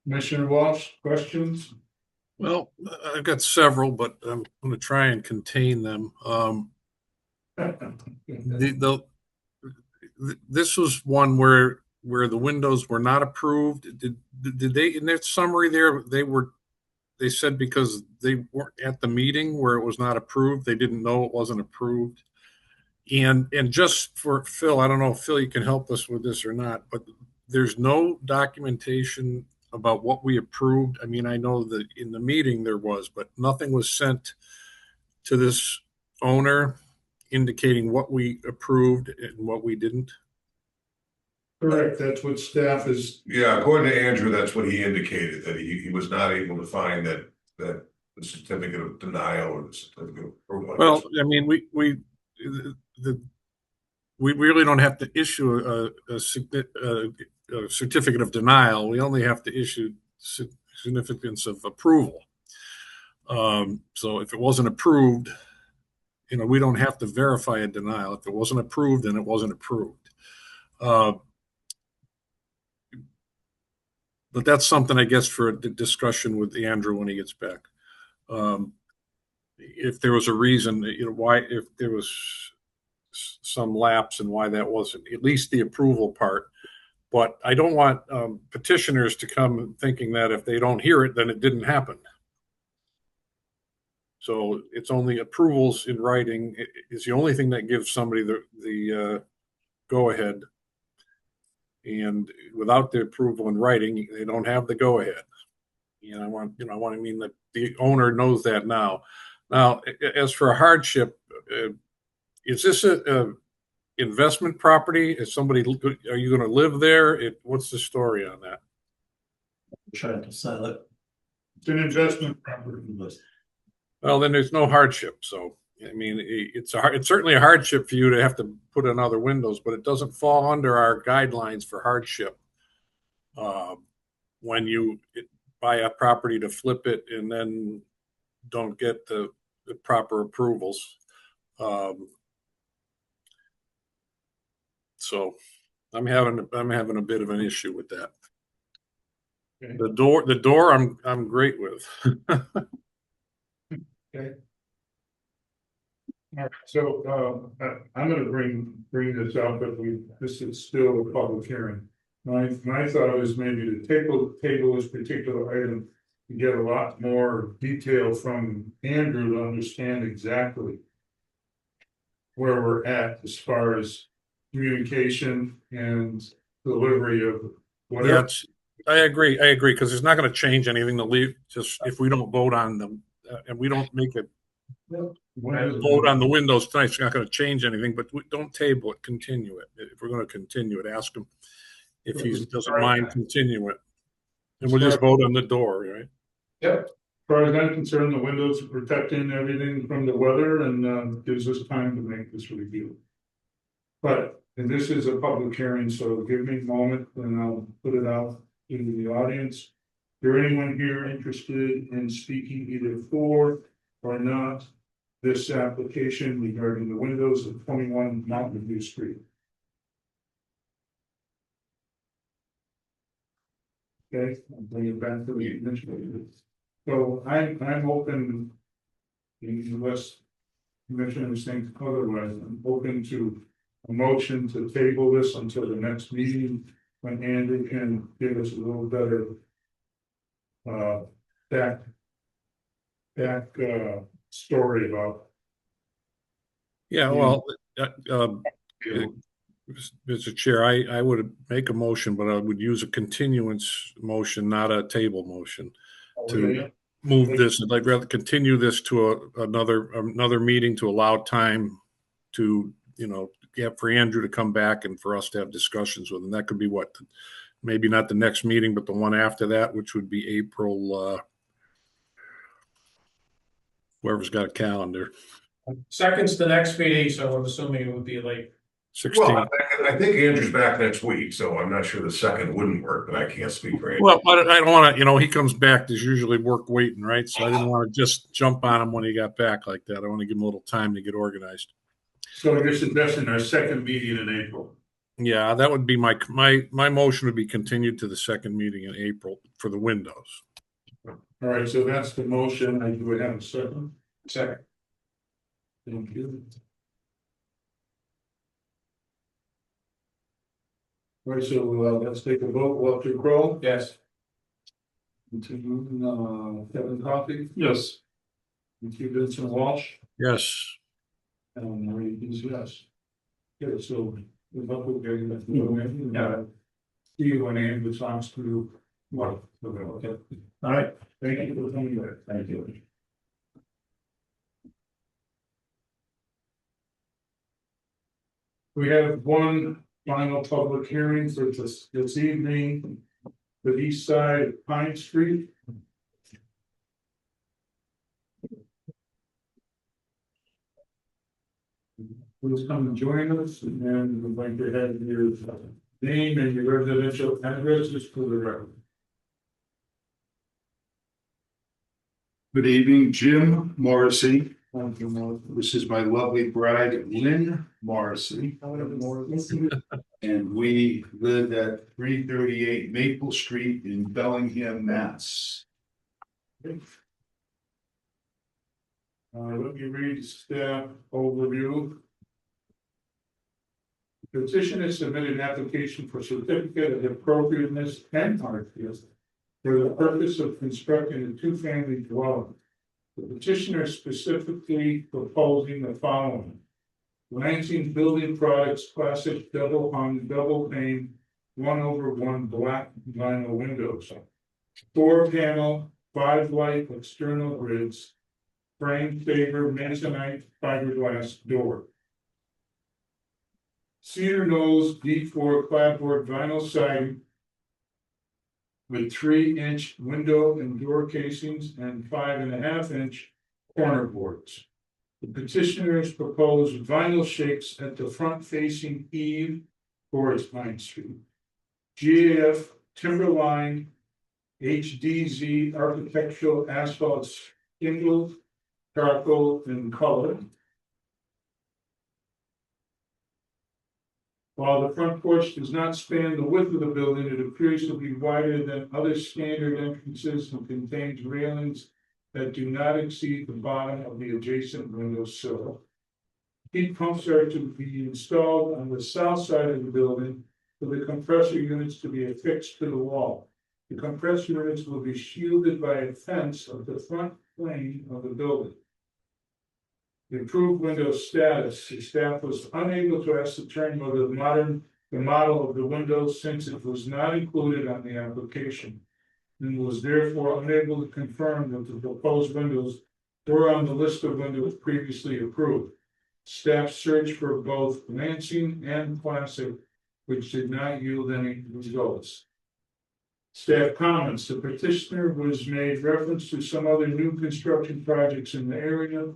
Commissioner Walsh, questions? Well, I've got several, but I'm going to try and contain them. This was one where the windows were not approved. Did they, in their summary there, they said because they weren't at the meeting where it was not approved, they didn't know it wasn't approved. And just for Phil, I don't know if Phil, you can help us with this or not, but there's no documentation about what we approved? I mean, I know that in the meeting there was, but nothing was sent to this owner indicating what we approved and what we didn't. Correct, that's what staff is, Yeah, according to Andrew, that's what he indicated, that he was not able to find that the certificate of denial or the certificate of approval. Well, I mean, we really don't have to issue a certificate of denial. We only have to issue significance of approval. So if it wasn't approved, we don't have to verify a denial. If it wasn't approved, then it wasn't approved. But that's something, I guess, for a discussion with Andrew when he gets back. If there was a reason, why, if there was some lapse and why that wasn't, at least the approval part. But I don't want petitioners to come thinking that if they don't hear it, then it didn't happen. So it's only approvals in writing is the only thing that gives somebody the go ahead. And without the approval in writing, they don't have the go ahead. I want to mean that the owner knows that now. Now, as for a hardship, is this a investment property? Is somebody, are you going to live there? What's the story on that? Trying to sell it. it's an investment property. Well, then there's no hardship. So, I mean, it's certainly a hardship for you to have to put in other windows, but it doesn't fall under our guidelines for hardship. When you buy a property to flip it and then don't get the proper approvals. So I'm having a bit of an issue with that. Okay. The door I'm great with. Okay. All right, so I'm gonna bring this up, but this is still a public hearing. My thought was maybe to table this particular item to get a lot more detail from Andrew to understand exactly where we're at as far as communication and delivery of whatever. I agree, because it's not going to change anything to leave, just if we don't vote on them, and we don't make a vote on the windows tonight, it's not going to change anything, but we don't table it, continue it. If we're going to continue it, ask him if he doesn't mind continue it. And we'll just vote on the door, right? Yep. As far as I'm concerned, the windows are protecting everything from the weather and gives us time to make this review. But, and this is a public hearing, so give me a moment and I'll put it out into the audience. Is there anyone here interested in speaking either for or not this application regarding the windows of 21 Mountain View Street? Okay, I'll bring it back to the administrator. So I'm open, unless commissioners think otherwise, I'm open to a motion to table this until the next meeting when Andrew can give us a little better back story about. Yeah, well, Mr. Chair, I would make a motion, but I would use a continuance motion, not a table motion, to move this. I'd rather continue this to another meeting to allow time to, for Andrew to come back and for us to have discussions with him. That could be maybe not the next meeting, but the one after that, which would be April, whoever's got a calendar. Second's the next meeting, so I'm assuming it would be like 16. Well, I think Andrew's back next week, so I'm not sure the second wouldn't work, but I can't speak for Andrew. Well, I don't want to, he comes back, there's usually work waiting, right? So I didn't want to just jump on him when he got back like that. I want to give him a little time to get organized. So you're suggesting our second meeting in April? Yeah, that would be my motion would be continued to the second meeting in April for the windows. All right, so that's the motion. I would have a second. second. Thank you. All right, so let's take a vote. Walter Crowe. Yes. Kevin Coffey. Yes. Vincent Walsh. Yes. And Marie is yes. Okay, so the vote will get. See you when Andrew talks to Well, okay. All right, thank you for coming back. Thank you. We have one final public hearing for this evening. The east side of Pine Street. Please come and join us, and we'd like to have your name and your residential addresses for the record. Good evening, Jim Morrissey. This is my lovely bride, Lynn Morrissey. And we live at 338 Maple Street in Bellingham, Mass. Let me read staff overview. The petitioner submitted an application for certificate of appropriateness and hardship for the purpose of constructing a two-family dwelling. The petitioner is specifically proposing the following: Lansing Building Products classic double hung, double pane, 1/1 black vinyl windows, 4-panel, 5-light external grids, frame favor masonite fiberglass door. Cedar nose D4 clapboard vinyl siding with 3-inch window and door casings and 5.5-inch corner boards. The petitioners proposed vinyl shakes at the front facing eave towards Pine Street. GAF Timberline HDZ architectural asphalt shingles, charcoal in color. While the front porch does not span the width of the building, it appears to be wider than other standard entrances and contains railings that do not exceed the bottom of the adjacent window sill. Heat pumps are to be installed on the south side of the building for the compressor units to be affixed to the wall. The compressor units will be shielded by a fence of the front plane of the building. The improved window status, the staff was unable to ascertain whether the model of the windows, since it was not included on the application, and was therefore unable to confirm that the proposed windows were on the list of windows previously approved. Staff searched for both Lansing and Classic, which did not yield any results. Staff comments: the petitioner was made reference to some other new construction projects in the area.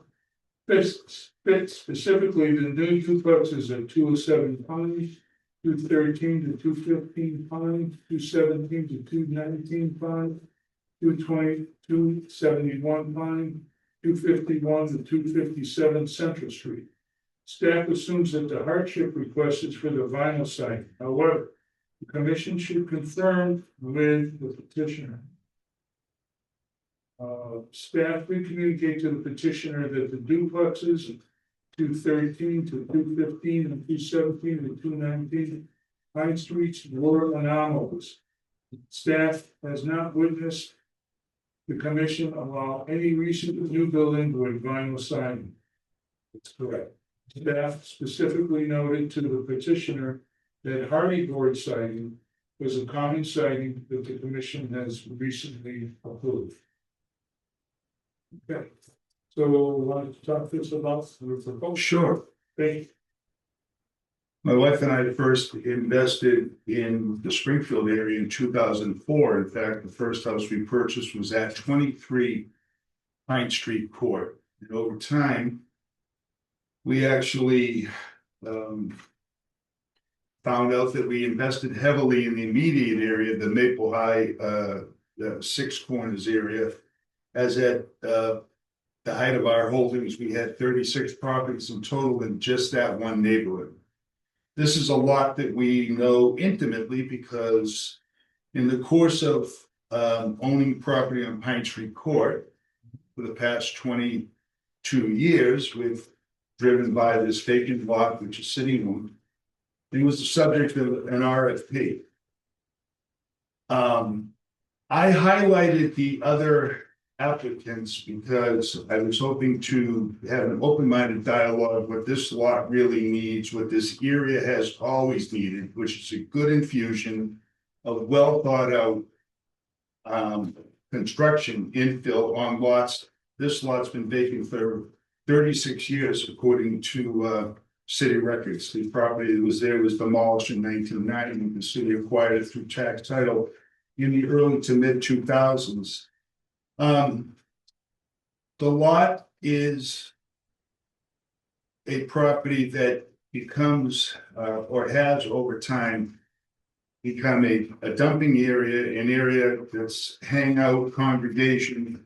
Specifically the new duplexes at 207 Pine, 213 to 215 Pine, 217 to 219 Pine, 220, 271 Pine, 251 to 257 Central Street. Staff assumes that the hardship request is for the vinyl siding. However, the commission should confirm with the petitioner. Staff will communicate to the petitioner that the duplexes 213 to 215 and 217 to 219 Pine Streets were anomalous. Staff has not witnessed the commission allow any recent new building with vinyl siding. That's correct. Staff specifically noted to the petitioner that hardy board siding was a common siding that the commission has recently approved. Okay, so want to talk this about the proposal? Sure. Thank you. My wife and I first invested in the Springfield area in 2004. In fact, the first house we purchased was at 23 Pine Street Court. And over time, we actually found out that we invested heavily in the immediate area, the Maple High, the Six Corners area. As at the height of our holdings, we had 36 properties in total in just that one neighborhood. This is a lot that we know intimately because in the course of owning property on Pine Street Court for the past 22 years, we've driven by this vacant lot, which is sitting on. It was the subject of an RFP. I highlighted the other applicants because I was hoping to have an open-minded dialogue what this lot really needs, what this area has always needed, which is a good infusion of well thought out construction infill on lots. This lot's been vacant for 36 years, according to city records. The property that was there was demolished in 1990, and the city acquired it through tax title in the early to mid 2000s. The lot is a property that becomes or has over time become a dumping area, an area that's hangout congregation.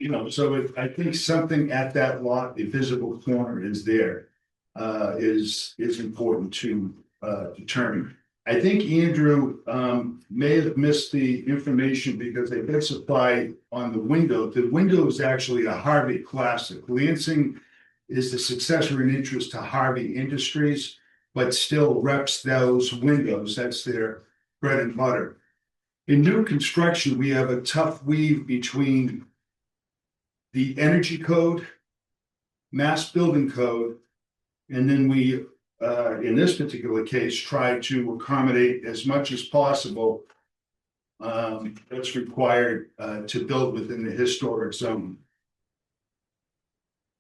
You know, so I think something at that lot, the visible corner is there, is important to determine. I think Andrew may have missed the information because they did supply on the window. The window is actually a Harvey Classic. Lansing is the successor in interest to Harvey Industries, but still reps those windows. That's their bread and butter. In new construction, we have a tough weave between the energy code, mass building code, and then we, in this particular case, try to accommodate as much as possible that's required to build within the historic zone.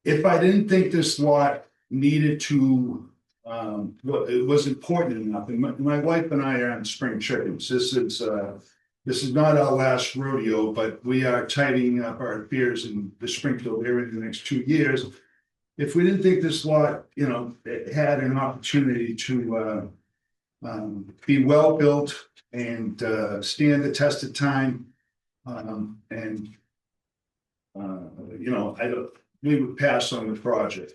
If I didn't think this lot needed to, well, it was important enough, and my wife and I are on spring chickens. This is not our last rodeo, but we are tidying up our affairs in the Springfield area in the next 2 years. If we didn't think this lot, you know, had an opportunity to be well built and stand the test of time, and you know, we would pass on the project.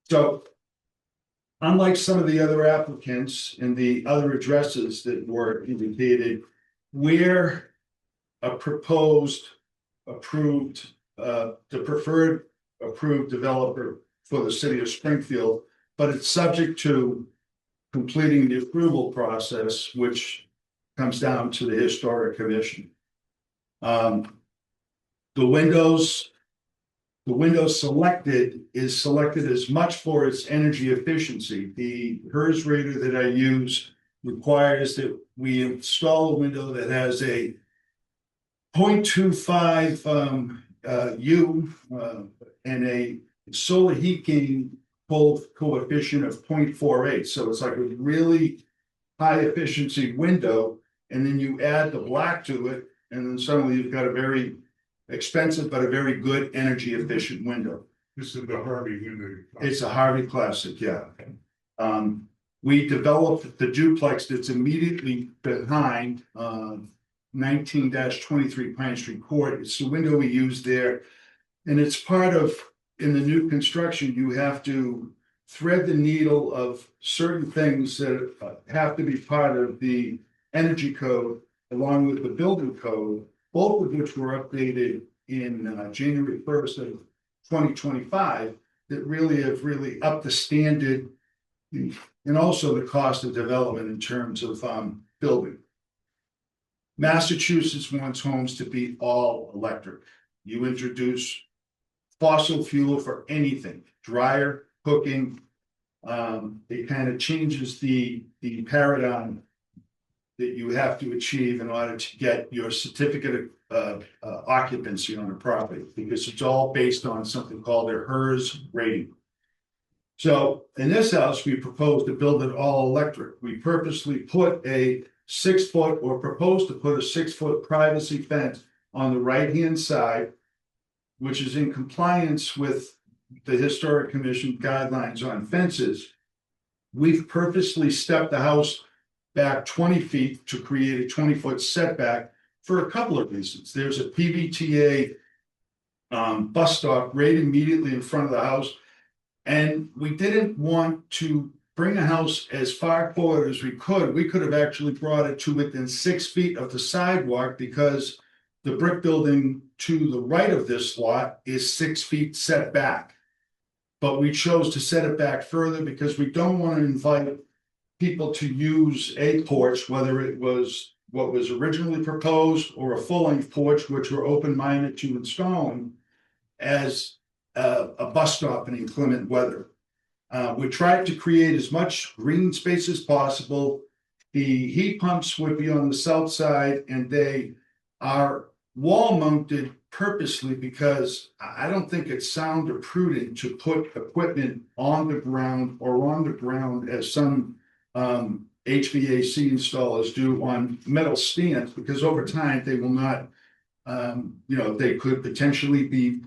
So, unlike some of the other applicants and the other addresses that were indicated, we're a proposed, approved, the preferred approved developer for the city of Springfield, but it's subject to completing the approval process, which comes down to the Historic Commission. The windows selected is selected as much for its energy efficiency. The HERS rater that I use requires that we install a window that has a 0.25 U and a solar heat gain coefficient of 0.48. So it's like a really high efficiency window, and then you add the black to it, and then suddenly you've got a very expensive but a very good energy efficient window. This is the Harvey window. It's a Harvey Classic, yeah. We developed the duplex that's immediately behind 19-23 Pine Street Court. It's the window we use there. And it's part of, in the new construction, you have to thread the needle of certain things that have to be part of the energy code along with the building code, both of which were updated in January 1st of 2025, that really have really upped the standard and also the cost of development in terms of building. Massachusetts wants homes to be all electric. You introduce fossil fuel for anything, dryer, cooking, it kind of changes the paradigm that you have to achieve in order to get your certificate of occupancy on a property, because it's all based on something called their HERS rating. So in this house, we propose to build it all electric. We purposely put a 6-foot or propose to put a 6-foot privacy fence on the right-hand side, which is in compliance with the Historic Commission guidelines on fences. We've purposely stepped the house back 20 feet to create a 20-foot setback for a couple of reasons. There's a PVTA bus stop right immediately in front of the house. And we didn't want to bring a house as far forward as we could. We could have actually brought it to within 6 feet of the sidewalk, because the brick building to the right of this lot is 6 feet set back. But we chose to set it back further because we don't want to invite people to use a porch, whether it was what was originally proposed or a full-length porch, which we're open-minded to installing, as a bus stop in inclement weather. We tried to create as much green space as possible The heat pumps would be on the south side and they are wall mounted purposely because I don't think it's sound or prudent to put equipment on the ground or on the ground as some HVAC installers do on metal stands, because over time they will not, they could potentially be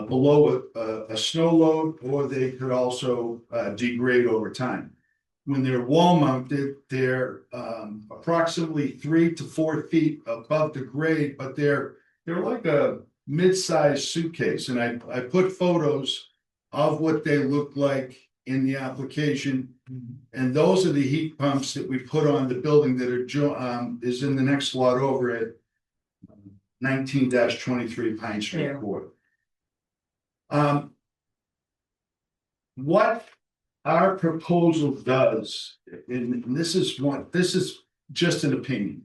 below a snow load, or they could also degrade over time. When they're wall mounted, they're approximately 3 to 4 feet above the grade, but they're like a mid-sized suitcase. And I put photos of what they look like in the application. And those are the heat pumps that we put on the building that are is in the next lot over at 19-23 Pine Street Court. What our proposal does, and this is just an opinion.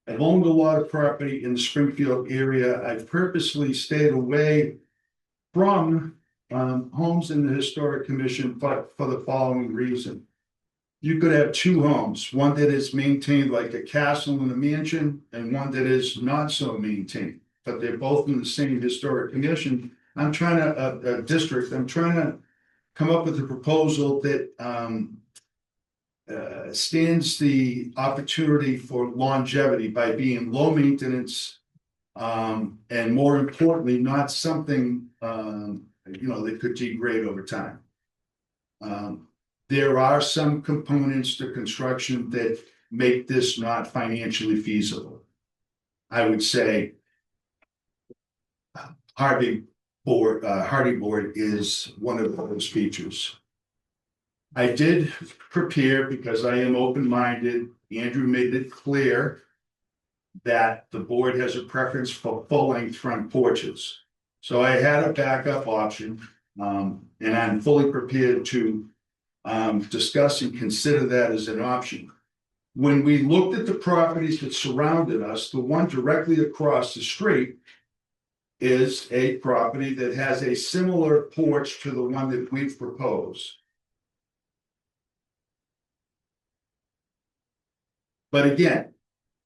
I've owned a lot of property in the Springfield area. I've purposely stayed away from homes in the Historic Commission for the following reason. You could have two homes, one that is maintained like a castle and a mansion, and one that is not so maintained, but they're both in the same Historic Commission. I'm trying to, district, I'm trying to come up with a proposal that stands the opportunity for longevity by being low maintenance, and more importantly, not something that could degrade over time. There are some components to construction that make this not financially feasible. I would say Hardy board is one of those features. I did prepare, because I am open-minded. Andrew made it clear that the board has a preference for full-length front porches. So I had a backup option, and I'm fully prepared to discuss and consider that as an option. When we looked at the properties that surrounded us, the one directly across the street is a property that has a similar porch to the one that we've proposed. But again,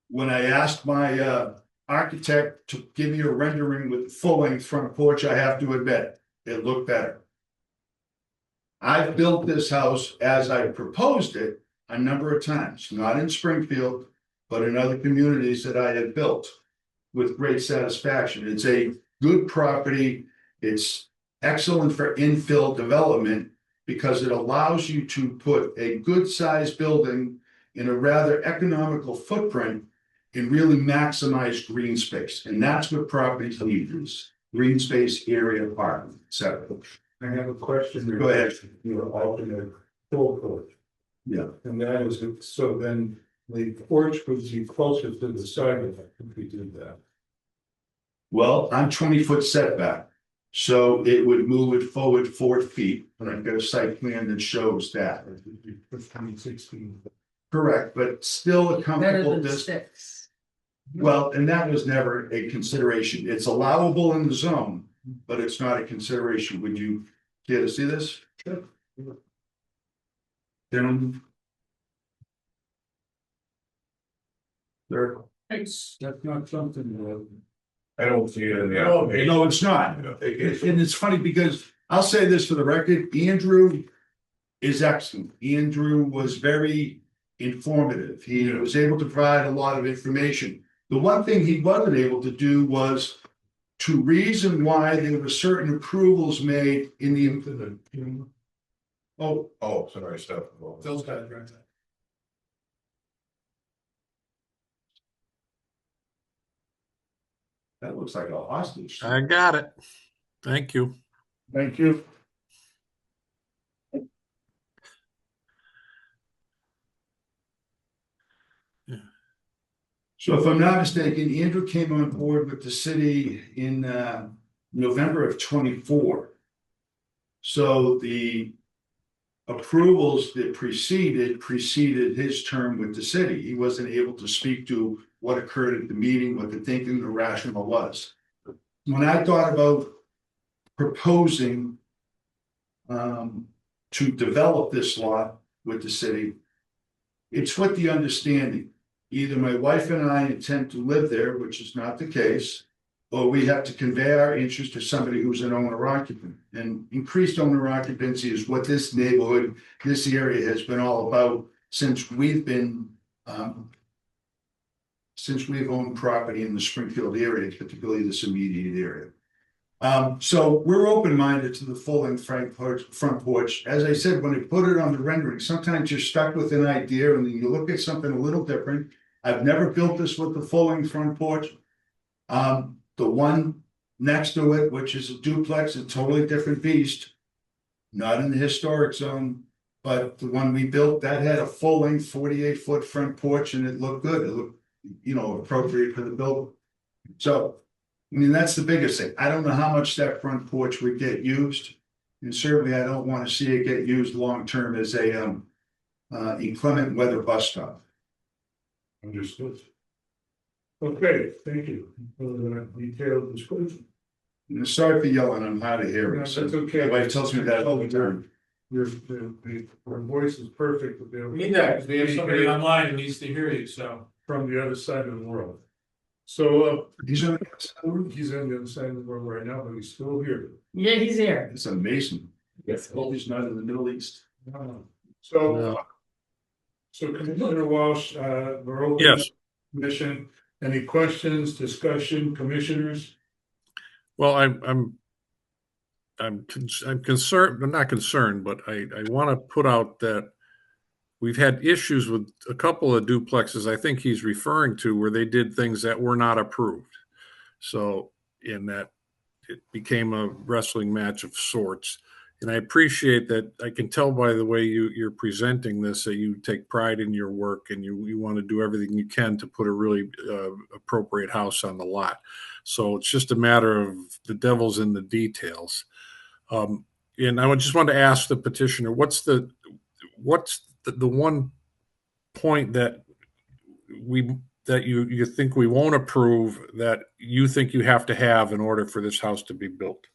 when I asked my architect to give me a rendering with full-length front porch, I have to admit, it looked better. I've built this house as I proposed it a number of times, not in Springfield, but in other communities that I have built with great satisfaction. It's a good property. It's excellent for infill development because it allows you to put a good sized building in a rather economical footprint and really maximize green space. And that's what properties need, is green space, area, parking, etc. I have a question. Go ahead. You're alternate full porch. Yeah. And that is, so then the porch would be closer to the sidewalk if we did that. Well, I'm 20-foot setback, so it would move it forward 4 feet, and I've got a site plan that shows that. 16. Correct, but still a Better comfortable than distance. 6. Well, and that was never a consideration. It's allowable in the zone, but it's not a consideration. Would you care to see this? Sure. Gentlemen? Sir? Thanks. That's not something I don't see it in the No, application. No, it's not. And it's funny because I'll say this for the record, Andrew is excellent. Andrew was very informative. He was able to provide a lot of information. The one thing he wasn't able to do was to reason why there were certain approvals made in the. Oh, sorry, stuff. Phil's got it right there. That looks like a hostage. I got it. Thank you. Thank you. So if I'm not mistaken, Andrew came on board with the city in November of 24. So the approvals that preceded his term with the city. He wasn't able to speak to what occurred at the meeting, what the thinking, the rationale was. When I thought about proposing to develop this lot with the city, it's with the understanding, either my wife and I intend to live there, which is not the case, or we have to convey our interest to somebody who's an owner occupant. And increased owner occupancy is what this neighborhood, this area has been all about since we've been, since we've owned property in the Springfield area, particularly this immediate area. So we're open-minded to the full-length front porch. As I said, when I put it on the rendering, sometimes you're stuck with an idea and then you look at something a little different. I've never built this with the full-length front porch. The one next to it, which is a duplex, a totally different beast. Not in the historic zone, but the one we built, that had a full-length 48-foot front porch and it looked good. It looked, appropriate for the building. So, I mean, that's the biggest thing. I don't know how much that front porch would get used. And certainly I don't want to see it get used long-term as a inclement weather bus stop. Understood. Okay, thank you for the detailed description. And sorry for yelling, I'm hard of hearing. No, that's okay. My wife tells me that all the time. Your voice is perfect. But We need that, because we have somebody online who needs to hear you, so. from the other side of the world. So He's on, he's on the other side of the world right now, but he's still here. Yeah, he's here. it's amazing. Yes. Hope he's not in the Middle East. So, No. so Commissioner Walsh, we're open. Yes. Commission, any questions, discussion, commissioners? Well, I'm concerned, I'm not concerned, but I want to put out that we've had issues with a couple of duplexes I think he's referring to where they did things that were not approved. So in that it became a wrestling match of sorts. And I appreciate that. I can tell by the way you're presenting this that you take pride in your work and you want to do everything you can to put a really appropriate house on the lot. So it's just a matter of the devil's in the details. And I just want to ask the petitioner, what's the one point that you think we won't approve that you think you have to have in order for this house to be built?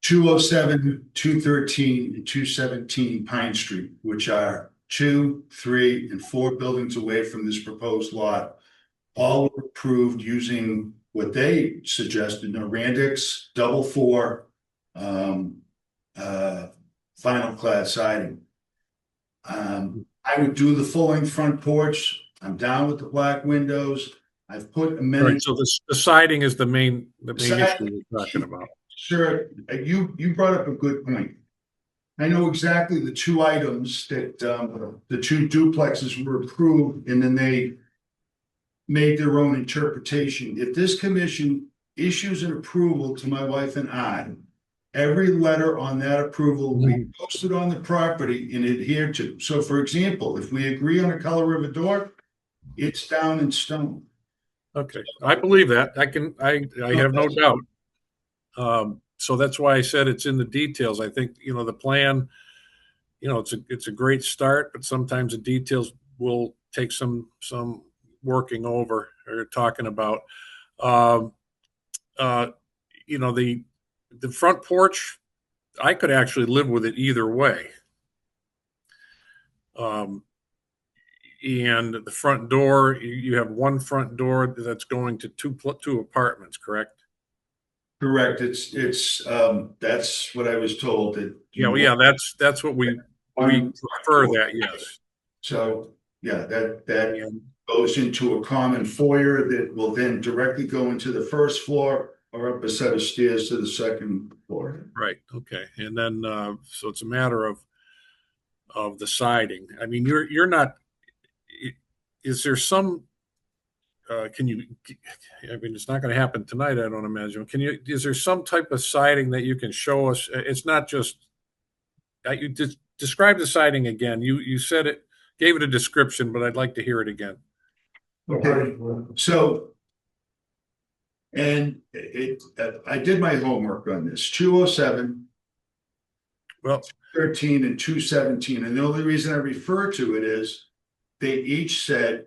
207, 213, and 217 Pine Street, which are 2, 3, and 4 buildings away from this proposed lot, all were approved using what they suggested, Norandix, double 4, vinyl clad siding. I would do the full length front porch. I'm down with the black windows. I've put Right, amenities. so the siding is the main issue Siding. we're talking about. Sure, you brought up a good point. I know exactly the two items that the two duplexes were approved and then they made their own interpretation. If this commission issues an approval to my wife and I, every letter on that approval will be posted on the property and adhered to. So for example, if we agree on a color of a door, it's down in stone. Okay, I believe that. I have no doubt. So that's why I said it's in the details. I think, the plan, it's a great start, but sometimes the details will take some working over or talking about. The front porch, I could actually live with it either way. And the front door, you have one front door that's going to two apartments, correct? Correct. It's that's what I was told that. Yeah, that's what we prefer that, yes. So, yeah, that goes into a common foyer that will then directly go into the first floor or up a set of stairs to the second floor. Right, okay. And then, so it's a matter of the siding. I mean, you're not, is there some, it's not going to happen tonight, I don't imagine. Is there some type of siding that you can show us? It's not just, you just describe the siding again. You said it, gave it a description, but I'd like to hear it again. Okay, so, and I did my homework on this, 207, Well, 13, and 217. And the only reason I refer to it is they each said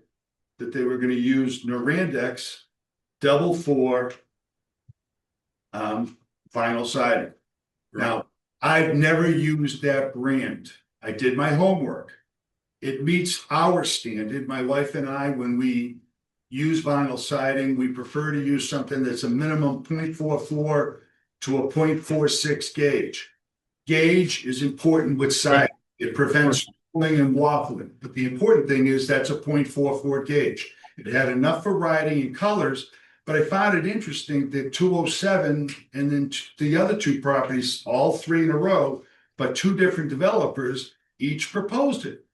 that they were going to use Norandix double 4 vinyl siding. Now, I've never used that brand. I did my homework. It meets our standard. My wife and I, when we use vinyl siding, we prefer to use something that's a minimum 0.44 to a 0.46 gauge. Gauge is important with siding. It prevents pulling and waffling, but the important thing is that's a 0.44 gauge. It had enough variety in colors, but I found it interesting that 207 and then the other two properties, all three in a row, but two different developers each proposed it.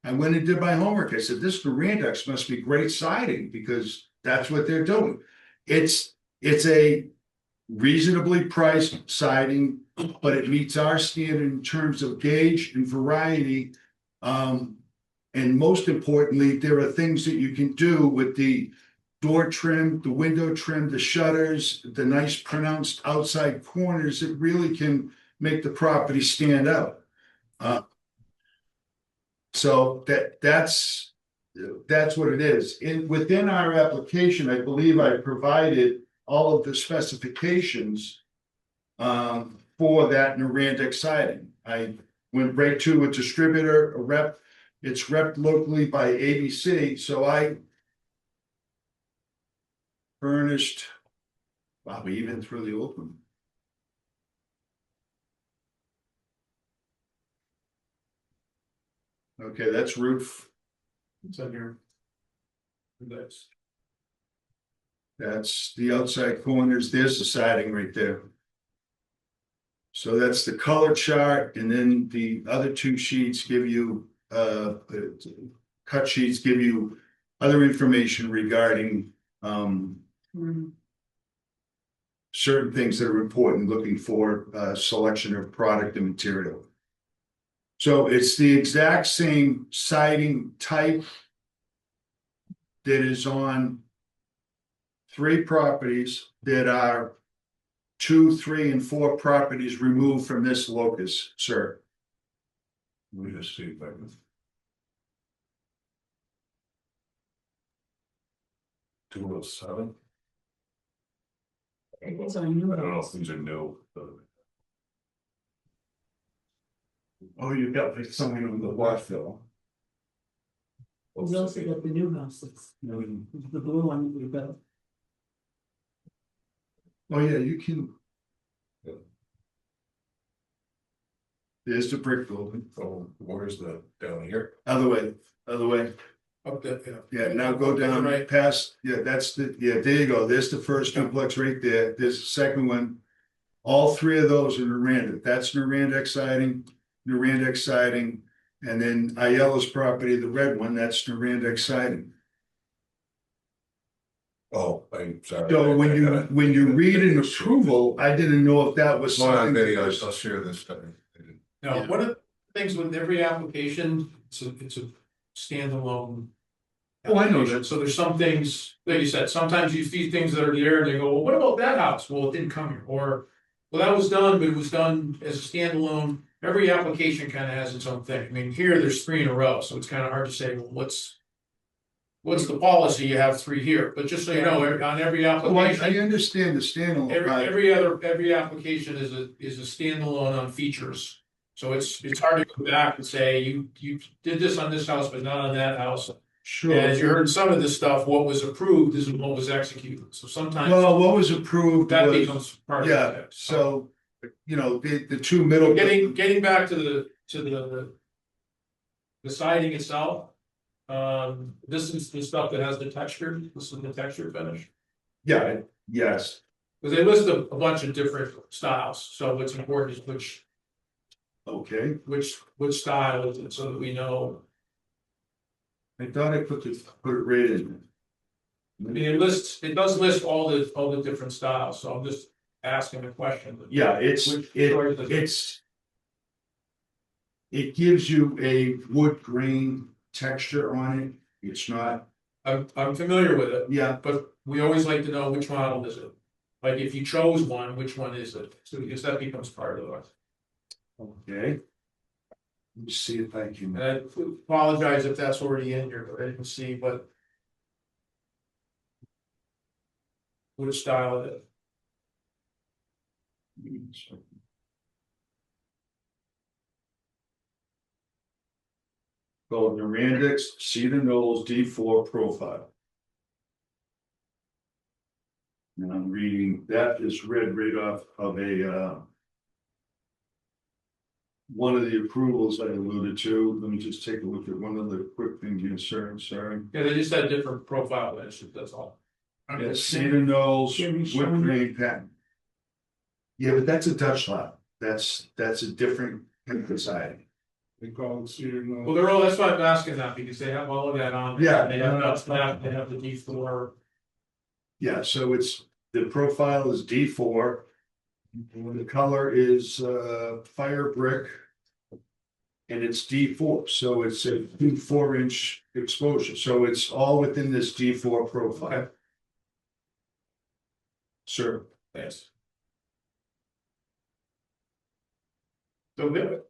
I went and did my homework. I said, this Durandex must be great siding because that's what they're doing. It's a reasonably priced siding, but it meets our standard in terms of gauge and variety. And most importantly, there are things that you can do with the door trim, the window trim, the shutters, the nice pronounced outside corners that really can make the property stand out. So that's what it is. Within our application, I believe I provided all of the specifications for that Norandic siding. I went right to a distributor, a rep. It's repped locally by ABC, so I furnished, wow, we even threw the old one. Okay, that's roof. It's on here. That's the outside corners. There's the siding right there. So that's the color chart, and then the other two sheets give you, cut sheets give you other information regarding certain things that are important, looking for selection of product and material. So it's the exact same siding type that is on three properties that are 2, 3, and 4 properties removed from this locus, sir. Let me just see if I can. 207. I don't know if these are new. Oh, you got like someone on the Waterville. We also got the new houses, the blue one we built. Oh, yeah, you can. There's the brick building. Oh, where's the down here? Other way, other way. Up there, Yeah, now go down Right. past, yeah, that's the, yeah, there you go. There's the first duplex right there. There's the second one. All three of those are Norandic. That's Norandic siding, and then Ayala's property, the red one, that's Norandic siding. Oh, I'm sorry. So when you read an approval, I didn't know if that was Well, on something. video, I'll share this stuff. Now, Yeah. one of the things with every application, it's a standalone. Oh, I know application. that. So there's some things, like you said, sometimes you see things that are there and they go, well, what about that house? Well, it didn't come here, or, well, that was done, but it was done as a standalone. Every application kind of has its own thing. I mean, here, there's 3 in a row, so it's kind of hard to say, well, what's the policy? You have 3 here, but just so you know, on every Oh, I application. understand the standalone. Every application is a standalone on features. So it's hard to go back and say, you did this on this house, but not on that house. Sure. And as you heard in some of this stuff, what was approved isn't what was executed. So sometimes Well, what was approved that was, becomes part of yeah, it. so, you know, the two middle. Getting back to the siding itself. This is the stuff that has the texture. This is the texture finish. Yeah, yes. Because they list a bunch of different styles. So what's important is Okay, which style is it, so that we know. I thought I put it right in. I mean, it does list all the different styles, so I'm just asking a question. Yeah, it gives you a wood grain texture on it. It's not, I'm familiar with it, yeah, but we always like to know which model is it. Like if you chose one, which one is it? So because that becomes part of it. okay. Let me see if I can. And I apologize if that's already in here, but I didn't see what style it is. called Norandix Cedar Knolls D4 profile. And I'm reading, that is read right off of a one of the approvals I alluded to. Let me just take a look at one of the quick things you inserted, sorry. Yeah, they just had different profile, that's all. Yeah, Cedar Knolls, Can we wood show them? grain pattern. Yeah, but that's a Dutch lot. That's a different society. They call it Cedar Knoll. Well, they're all, that's why I'm asking that, because they have all of that on. there. Yeah. They have nuts, they have the D4. Yeah, so it's, the profile is D4. The color is fire brick. And it's D4, so it's a 4-inch exposure, so it's all within this D4 profile. Okay. Sure. Yes. So good.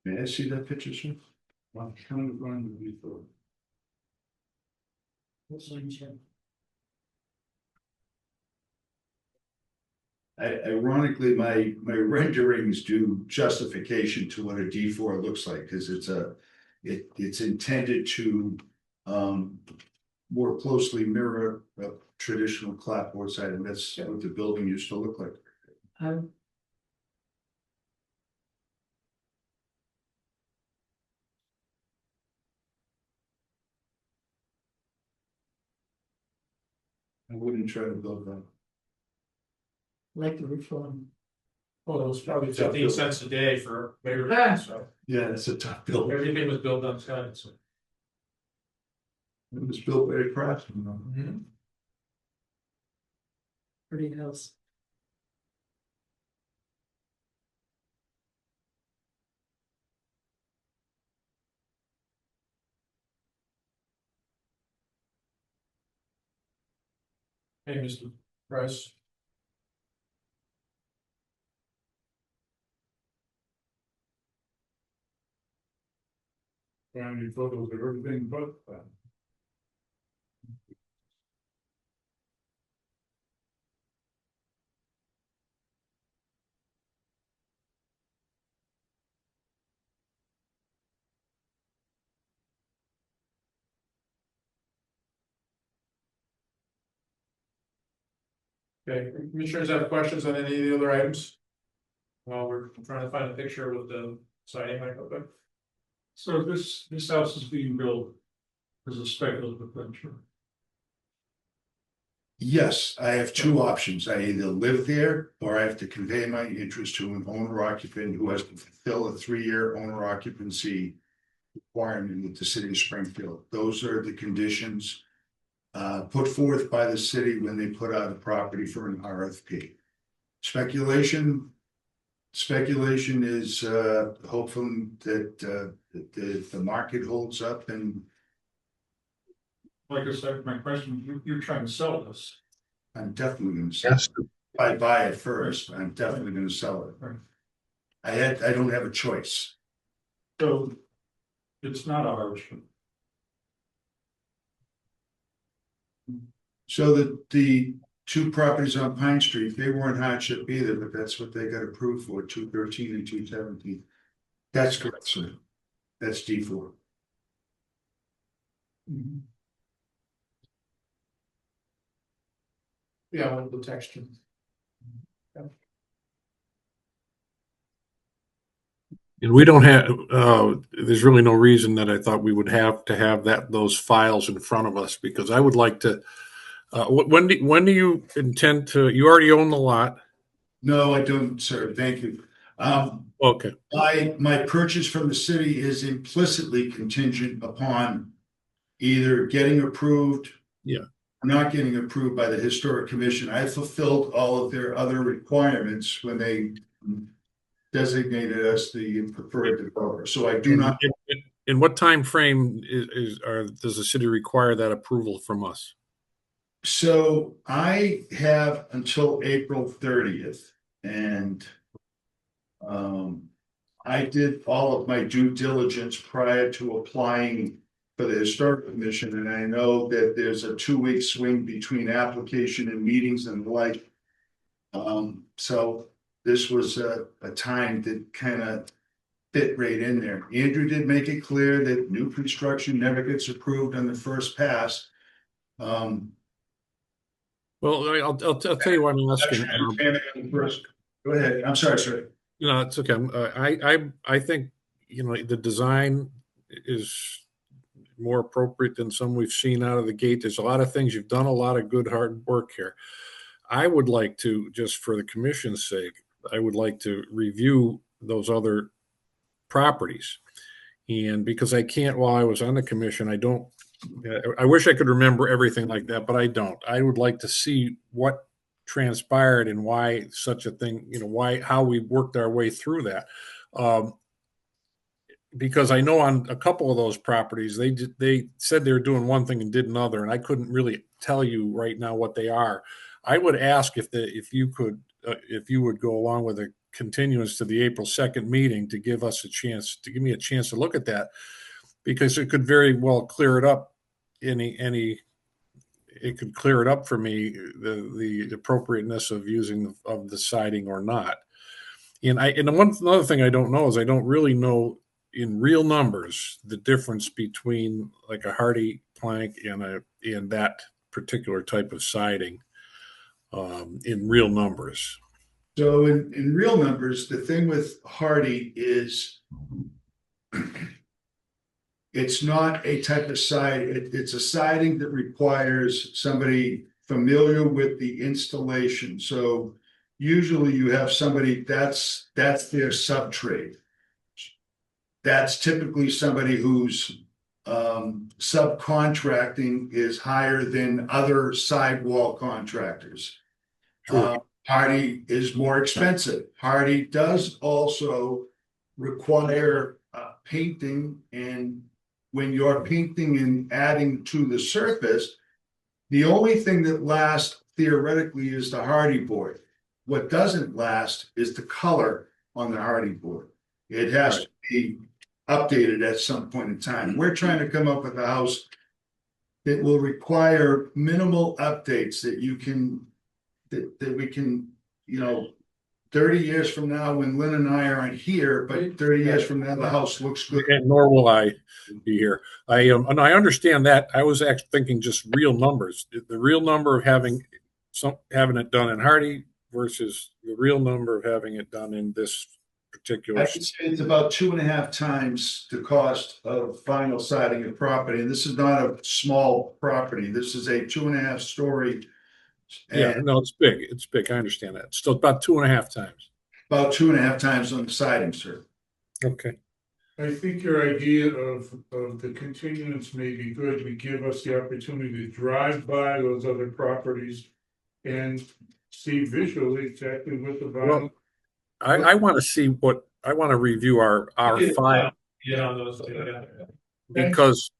May I see that picture, sir? I'm kind of going to be for. Ironically, my renderings do justification to what a D4 looks like, because it's intended to more closely mirror a traditional clapboard side, and that's what the building used to look like. I wouldn't try to build that. Like the reform. Well, it was probably 15 cents a day for labor, Ah. so Yeah, it's a tough building. everything was built on site, so. It was built by a craftsman. Mhm. Pretty house. Hey, Mr. Price. Family photos of everything but that. Okay, commissioners have questions on any of the other items? While we're trying to find a picture with the siding, like, okay. So this house is being built as a speculative venture. Yes, I have two options. I either live there or I have to convey my interest to an owner occupant who has to fulfill a 3-year owner occupancy requirement with the city of Springfield. Those are the conditions put forth by the city when they put out a property for an RFP. Speculation is hopeful that the market holds up and Like I said, my question, you're trying to sell this. I'm definitely gonna sell Yes. it. If I buy it first, I'm definitely gonna sell it. Right. I don't have a choice. So it's not a hardship. So the two properties on Pine Street, they weren't hardship either, but that's what they got approved for, 213 and 217. That's correct, sir. That's D4. Yeah, I want the texture. And we don't have, there's really no reason that I thought we would have to have those files in front of us, because I would like to, when do you intend to, you already own the lot? No, I don't, sir. Thank you. Okay, My purchase from the city is implicitly contingent upon either getting approved. Yeah. Or not getting approved by the historic commission. I fulfilled all of their other requirements when they designated as the preferred developer. So I do not. In what time frame does the city require that approval from us? So I have until April 30th, and I did all of my due diligence prior to applying for the historic commission, and I know that there's a 2-week swing between application and meetings and the like. So this was a time that kind of fit right in there. Andrew did make it clear that new construction never gets approved on the first pass. Well, I'll tell you what I'm asking. Go ahead. I'm sorry, sir. It's okay. I think, the design is more appropriate than some we've seen out of the gate. There's a lot of things. You've done a lot of good, hard work here. I would like to, just for the commission's sake, I would like to review those other properties. And because I can't, while I was on the commission, I wish I could remember everything like that, but I don't. I would like to see what transpired and why such a thing, how we worked our way through that. Because I know on a couple of those properties, they said they were doing one thing and did another, and I couldn't really tell you right now what they are. I would ask if you would go along with a continuance to the April 2nd meeting to give me a chance to look at that, because it could very well clear it up. It could clear it up for me, the appropriateness of using of the siding or not. And another thing I don't know is I don't really know in real numbers the difference between like a hardy plank and that particular type of siding, in real numbers. So in real numbers, the thing with hardy is it's not a type of siding. It's a siding that requires somebody familiar with the installation. So usually you have somebody that's their subtrade. That's typically somebody whose subcontracting is higher than other sidewall contractors. Sure. Hardy is more expensive. Hardy does also require painting, and when you're painting and adding to the surface, the only thing that lasts theoretically is the hardy board. What doesn't last is the color on the hardy board. It has to be updated at some point in time. We're trying to come up with a house that will require minimal updates that we can, 30 years from now when Lynn and I aren't here, but 30 years from now, the house looks good. And nor will I be here. And I understand that. I was actually thinking just real numbers. The real number of having it done in Hardy versus the real number of having it done in this particular. I would say it's about 2.5 times the cost of vinyl siding a property. And this is not a small property. This is a 2.5 story. Yeah, no, it's big. It's big. I understand that. Still about 2.5 times. About 2.5 times on the siding, sir. Okay. I think your idea of the continuance may be good. We give us the opportunity to drive by those other properties and see visually exactly what the vinyl. Well, I want to see I want to review our file. Yeah, those. Because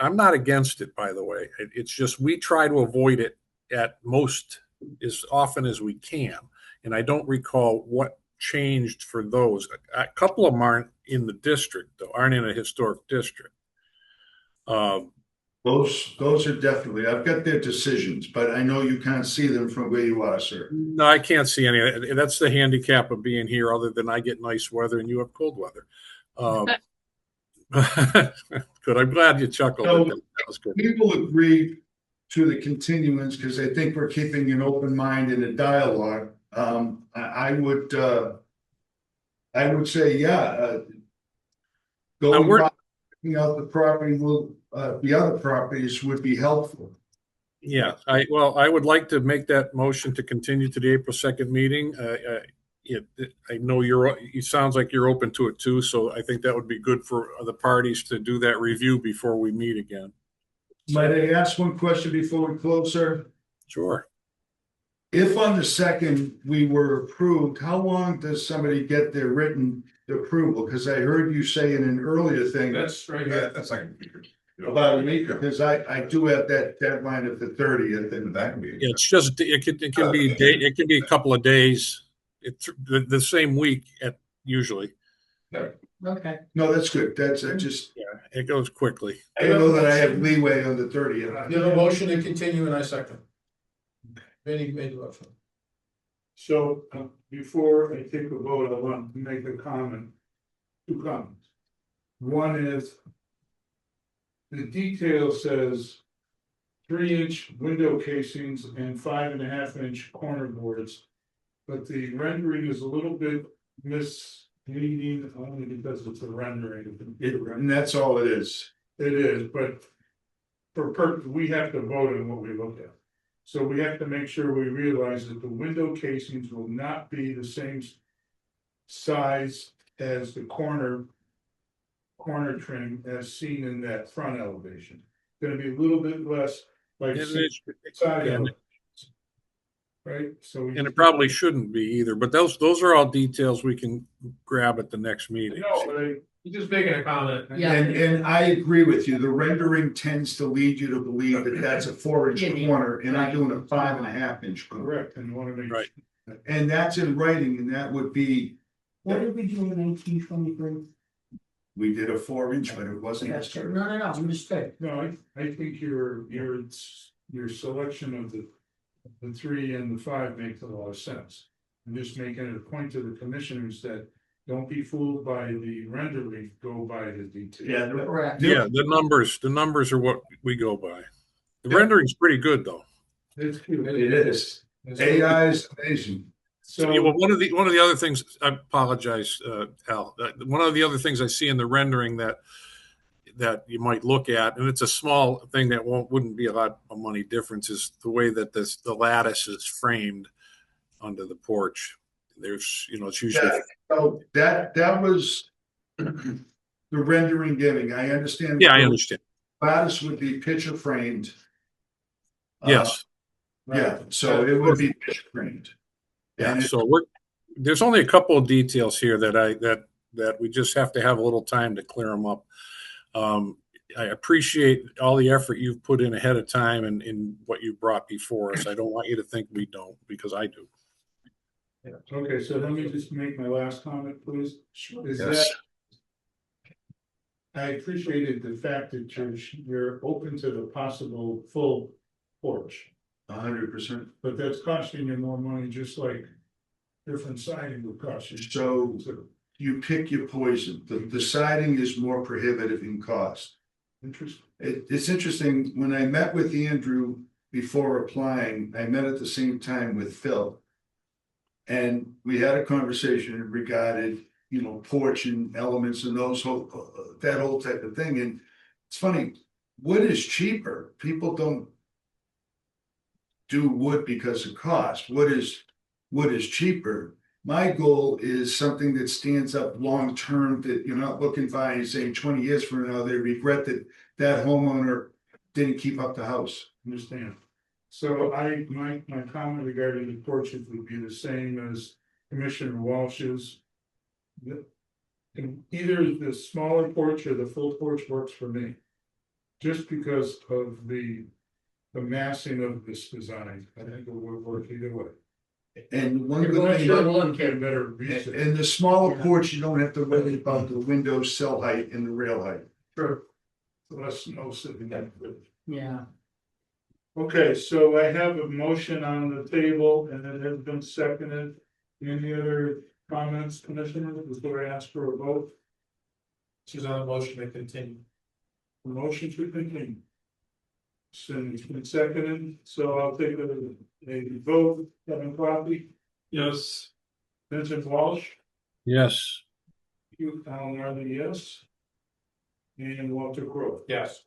I'm not against it, by the way. It's just we try to avoid it at most as often as we can. And I don't recall what changed for those. A couple of them aren't in the district, though, aren't in a historic district. Those are definitely, I've got their decisions, but I know you can't see them from where you are, sir. No, I can't see any. That's the handicap of being here, other than I get nice weather and you have cold weather. Good. I'm glad you chuckled. So, that was good. People agree to the continuance because I think we're keeping an open mind in a dialogue. I would say, yeah. Going out the property the other properties would be helpful. Yeah, I would like to make that motion to continue to the April 2nd meeting. I know it sounds like you're open to it too, so I think that would be good for the parties to do that review before we meet again. Might I ask one question before we close, sir? Sure. if on the second we were approved, how long does somebody get their written approval? Because I heard you say in an earlier thing. That's right here. That's like. About a week, because I do have that deadline of the 30th, and That can be. It's just it can be it can be a couple of days. It's the same week usually. Okay. no, that's good, that's, I just, It goes quickly. I know that I have leeway on the 30th. You have a motion to continue and I second. Vinnie made the motion. So before I take a vote, I want to make a comment, 2 comments. One is the detail says 3-inch window casings and 5.5-inch corner boards. But the rendering is a little bit misleading only because it's a rendering. And that's all it is. It is, but for purpose, we have to vote on what we look at. So we have to make sure we realize that the window casings will not be the same size as the corner trim as seen in that front elevation. Gonna be a little bit less like side elevations. Right, so. And it probably shouldn't be either, but those are all details we can grab at the next meeting. No, but He's just making a comment. Yeah. And I agree with you, the rendering tends to lead you to believe that that's a 4-inch corner, and I'm doing a 5.5-inch corner. correct, and you wanna make. Right. And that's in writing, and that would be, What did we do in 1923? we did a 4-inch, but it wasn't. No, understood. No, I think your selection of the 3 and the 5 makes a lot of sense. I'm just making it a point to the commissioners that don't be fooled by the rendering, go by the detail. Yeah, Correct. Yeah, the numbers are what we go by. The rendering's pretty good though. It's cute. it is. AI is amazing. So, So, well, one of the other things, I apologize, Al. One of the other things I see in the rendering that you might look at, and it's a small thing that wouldn't be a lot of money difference, is the way that the lattice is framed under the porch. There's, it's usually So that was the rendering giving, I understand. I understand. Lattice would be picture framed. Yes, Yeah, so it would be picture framed. yeah. And So there's only a couple of details here that we just have to have a little time to clear them up. I appreciate all the effort you've put in ahead of time and in what you brought before us. I don't want you to think we don't, because I do. okay, so let me just make my last comment, please. Is Yes. that I appreciated the fact that you're open to the possible full porch, 100%. but that's costing you more money, just like different siding would cost you. So you pick your poison. The siding is more prohibitive in cost. Interesting. It's interesting, when I met with Andrew before applying, I met at the same time with Phil. And we had a conversation regarding, porch and elements and that whole type of thing. And it's funny, wood is cheaper. People don't do wood because of cost. Wood is cheaper. My goal is something that stands up long term, that you're not looking by and saying 20 years from now, they regret that homeowner didn't keep up the house. Understand. So my comment regarding the porches would be the same as Commissioner Walsh's. Either the smaller porch or the full porch works for me. Just because of the massing of this design, I think it would work either way. And one You're good going thing to about look Get a at, better reason. and the smaller porch, you don't have to worry about the window sill height and the rail height. Sure. Less snow sitting there. yeah. Okay, so I have a motion on the table and it has been seconded. Any other comments, Commissioner, before I ask for a vote? She's on a motion to continue. The motion to continue. So it's been seconded, so I'll take a vote. Kevin Coffey, Yes. Vincent Walsh, Yes. Hugh Allen, yes. And Walter Crowe. Yes.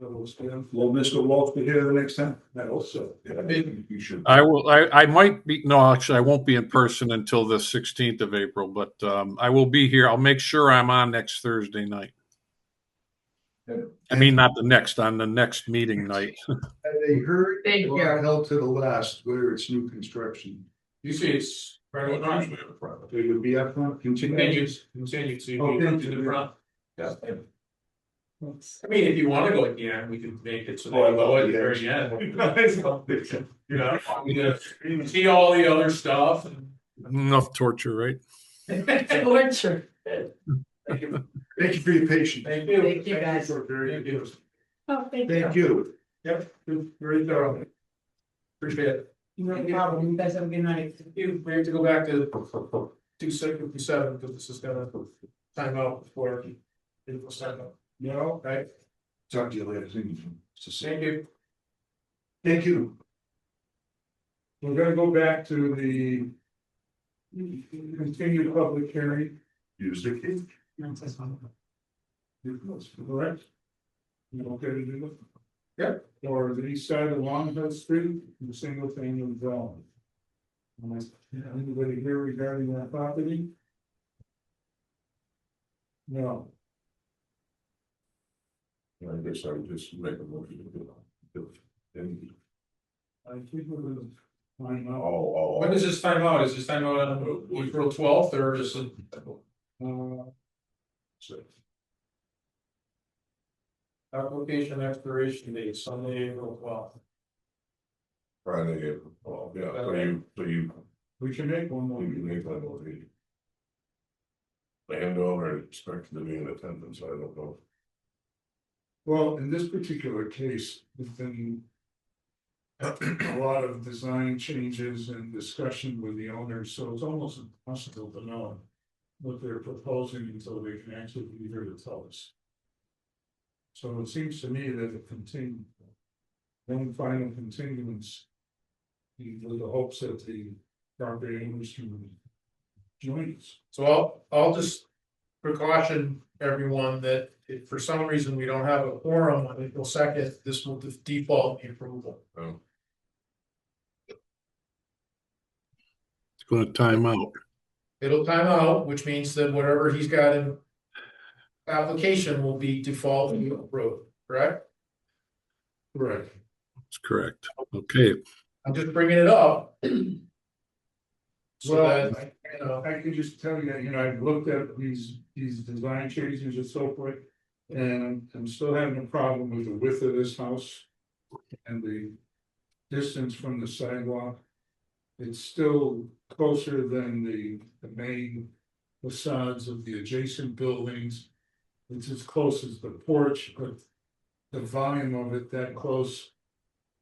So stand. Will Mr. Walsh be here the next time? I also. You should. I will. I might be. No, actually, I won't be in person until the 16th of April. But I will be here. I'll make sure I'm on next Thursday night. I mean, not on the next meeting night. Have they heard Thank or you. held to the last where it's new construction? Usually it's right on Usually in the front. They would be up front, continuous. Continue to Oh, be thank in the you. front. Yeah. I mean, if you wanna go at the end, we can make it so that Oh, I you go love at the the very end. You know, Yeah. you see all the other stuff and. Enough torture, right? Torture. Thank you for your patience. Thank you. Thank you, guys. For very Thank you. good. Oh, Thank you. Yep, very thorough. Appreciate it. No problem. You guys have a good night. We have to go back to 2657 because this is gonna time out before. It will sign up. No, Right, talk to you later. Thank you. thank you. Thank you. We're gonna go back to the continued public hearing. Use the key. Correct? You okay to do it? Yep. Or the east side of Longhead Street, the single family dwelling. Anybody here regarding that property? No. I guess I would just make a motion to do it. And- I think we're gonna find out. When does this time out? Is this time out on April 12th or is it? So, Application expiration date, Sunday, April 12th. Friday, April, oh, yeah, so you, we can make one more. you make that motion. Landowner expected to be in attendance, I don't know. Well, in this particular case, there's been a lot of design changes and discussion with the owners, so it's almost impossible to know what they're proposing until they can actually be here to tell us. So it seems to me that one final continuance, with the hopes that the property owners can join us. So I'll just precaution everyone that if for some reason we don't have a quorum on April 2nd, this will default the approval. Oh. It's going to time out. It'll time out, which means that whatever he's got in application will be default approved, correct? Correct. That's correct. Okay. I'm just bringing it up. So Well, that, you know, I can just tell you that, I've looked at these design changes and so forth. And I'm still having a problem with the width of this house. And the distance from the sidewalk. It's still closer than the main facades of the adjacent buildings. It's as close as the porch, but the volume of it that close.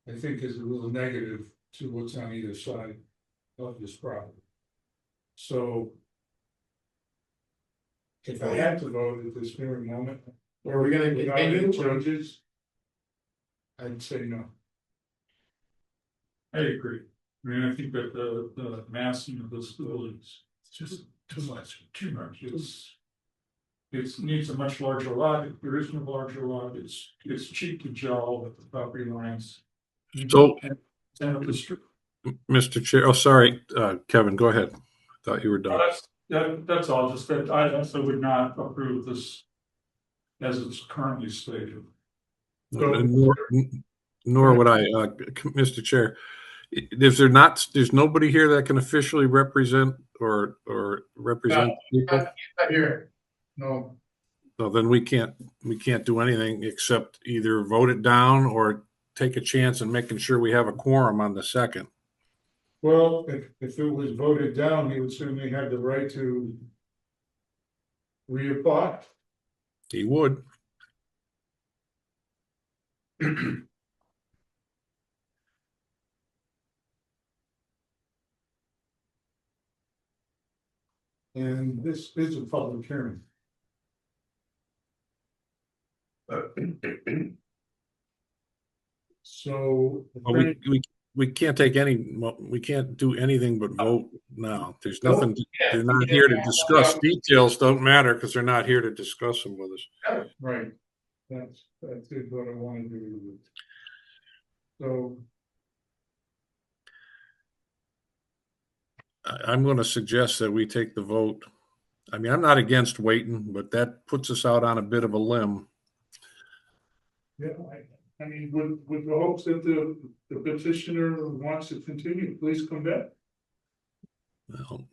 I think is a little negative to what's on either side of this property. So. If I had to vote at this very moment. are we gonna Without any continue? changes. I'd say no. I agree. I mean, I think that the massing of this building is just too much. It needs a much larger lot. If there isn't a larger lot, it's cheap to gel with the property lines. So, And of the street. Mr. Chair, oh, sorry, Kevin, go ahead. Thought you were done. That's all, just that I also would not approve this as it's currently stated. Nor would I, Mr. Chair. There's nobody here that can officially represent or represent people. Not here. No, So then we can't do anything except either vote it down or take a chance in making sure we have a quorum on the second. Well, if it was voted down, he would certainly have the right to. Reapply. He would. And this is a public hearing. So. Well, we can't take we can't do anything but vote now. There's nothing, they're not here to discuss. Details don't matter because they're not here to discuss them with us. Right, that's it, what I wanted to do. So. I'm going to suggest that we take the vote. I mean, I'm not against waiting, but that puts us out on a bit of a limb. Yeah, I mean, with the hopes that the petitioner wants to continue, please come back. Well,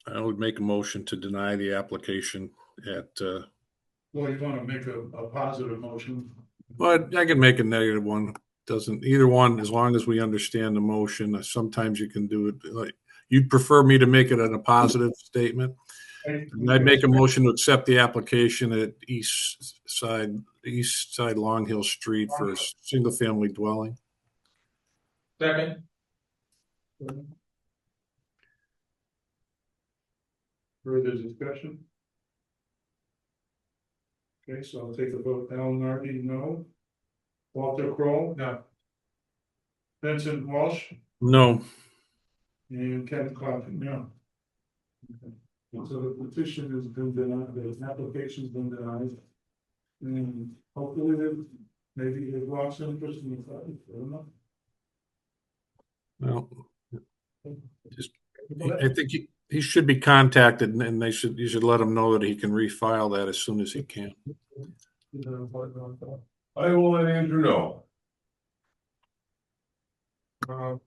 I would make a motion to deny the application at, Well, you wanna make a positive motion. well, I can make a negative one. Doesn't, either one, as long as we understand the motion. Sometimes you can do it like, you'd prefer me to make it in a positive statement? And I'd make a motion to accept the application at East Side Long Hill Street for a single-family dwelling. Second, Further discussion? Okay, so I'll take a vote. Al Nardi, no. Walter Kroll, no, Vincent Walsh, No, and Ken Coffin, no. Okay. And so the petition has been denied, the application's been denied. And hopefully, maybe they've lost interest in the project, I don't know. well, just, I think he should be contacted, and you should let him know that he can refile that as soon as he can. I will let Andrew know. What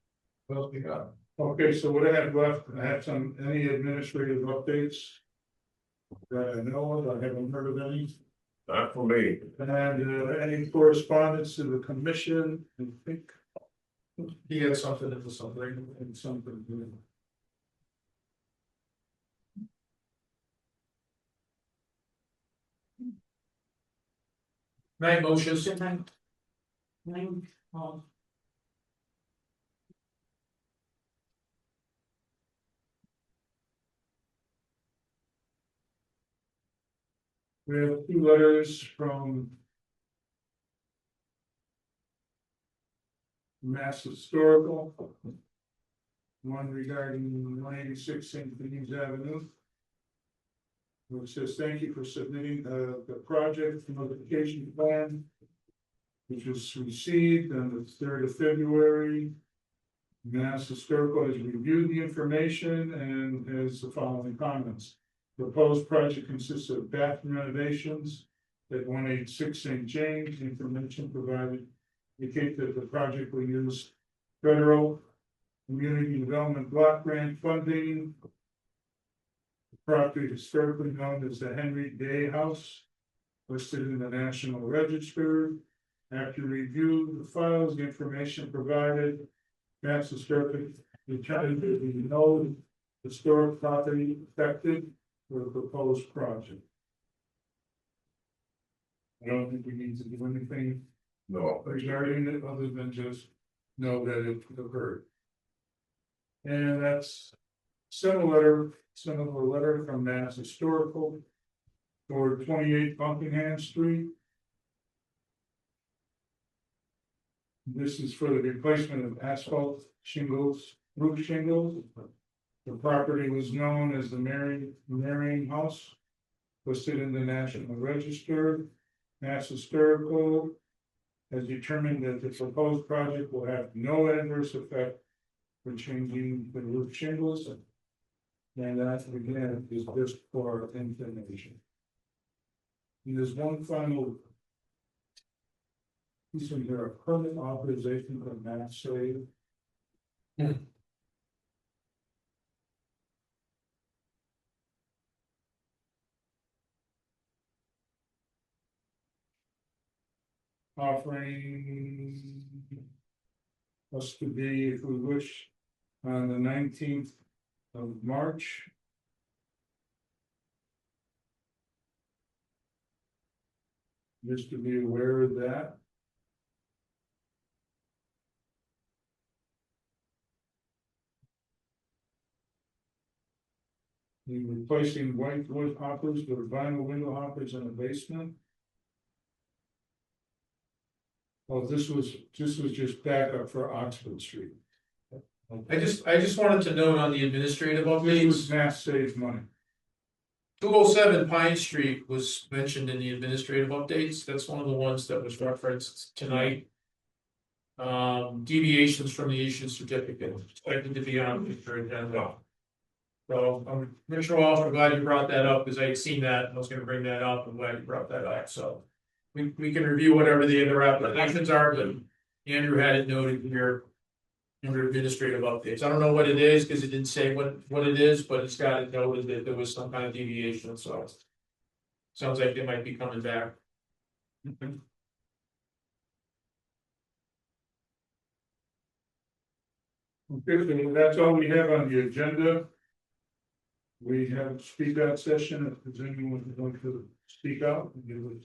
else we got? Okay, so what I have left, I have any administrative updates that I know of, I haven't heard of any. Not for me. And any correspondence to the commission, I think, he had something into something. and something. Night motions. Good night. Nine, We have 2 letters from Mass Historical. One regarding 186 St. Denis Avenue. Which says, thank you for submitting the project notification plan. Which was received on the 3rd of February. Mass Historical has reviewed the information and has the following comments. Proposed project consists of bathroom renovations at 186 St. James. Information provided indicate that the project will use federal community development block grant funding. The property historically known as the Henry Day House, listed in the National Register. After review of the files, the information provided, Mass Historical determined that there be no historic property affected for the proposed project. I don't think we need to do anything No. regarding it other than just know that it occurred. And that's similar letter from Mass Historical for 28 Buckingham Street. This is for the replacement of asphalt shingles, roof shingles. The property was known as the Marion House, listed in the National Register. Mass Historical has determined that the proposed project will have no adverse effect for changing the roof shingles. And that again is just for information. And there's one final. Piece in there, a permit authorization from Mass Save. Offering us to be, if we wish, on the 19th of March. Just to be aware of that. We're replacing white wood hoppers with vinyl window hoppers in the basement. Oh, this was just backup for Oxford Street. I just wanted to note on the administrative This was updates, Mass Save money. 207 Pine Street was mentioned in the administrative updates. That's one of the ones that was referenced tonight. Deviations from the issue certificate expected to be on the future agenda. So, Commissioner Walsh, I'm glad you brought that up, because I had seen that, and I was gonna bring that up, I'm glad you brought that up, so. We can review whatever the other applications are, but Andrew had it noted here. Under administrative updates, I don't know what it is, because it didn't say what it is, but it's got it noted that there was some kind of deviation, so. Sounds like they might be coming back. Okay, so that's all we have on the agenda. We have speak out session, if there's anyone who's going to speak out and give us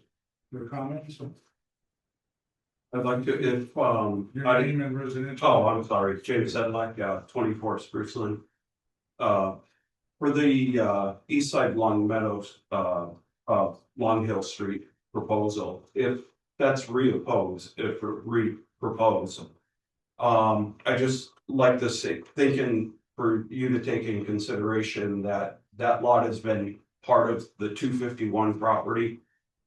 their comments. I'd like to, if, Your name and residential. oh, I'm sorry, James Edlock, 24 Spruce Lane. For the, east side Long Meadows, Long Hill Street proposal, if that's re-proposed, I just like to say, thinking for you to take in consideration that that lot has been part of the 251 property.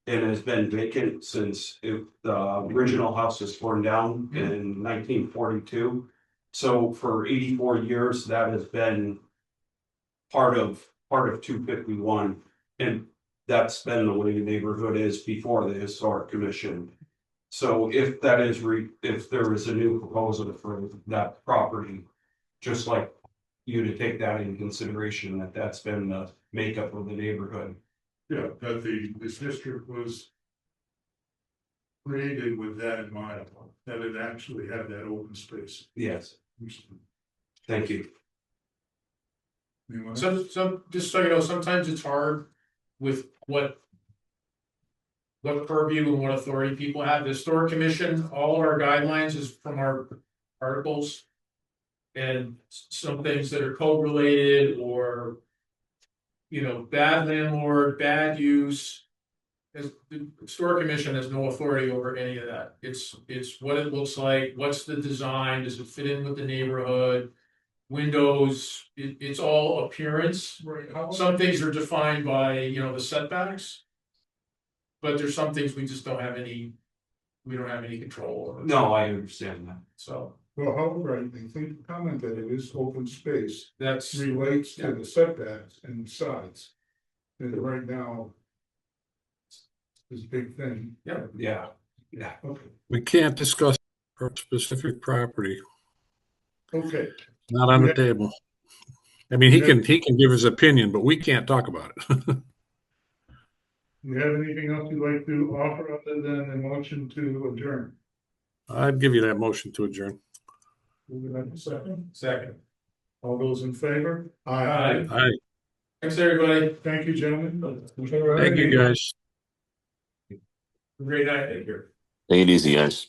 And has been vacant since the original house was torn down in 1942. So for 84 years, that has been part of 251. And that's been the way the neighborhood is before the historic commission. So if that is if there is a new proposal for that property, just like you to take that in consideration, that that's been the makeup of the neighborhood. Yeah, that this district was created with that in mind, that it actually had that open space. Yes, thank you. Anyone else? Some, just so you know, sometimes it's hard with what purview and what authority people have. The historic commission, all of our guidelines is from our articles. And some things that are code related or, bad landlord, bad use. The historic commission has no authority over any of that. It's what it looks like, what's the design, does it fit in with the neighborhood? Windows, it's all appearance. Right. Some things are defined by, the setbacks. But there's some things we just don't have any control over. No, I understand that. So Well, however, I think the comment that it is open space that's, relates to the setbacks and sides. And right now. Is a big thing. Yeah. Okay, We can't discuss a specific property, okay, not on the table. I mean, he can give his opinion, but we can't talk about it. you have anything else you'd like to offer other than a motion to adjourn? I'd give you that motion to adjourn. We would have a second. second. All those in favor? Aye. All right. Thanks, everybody. Thank you, gentlemen. Thank you, guys. Great night. Take care. Take it easy, guys.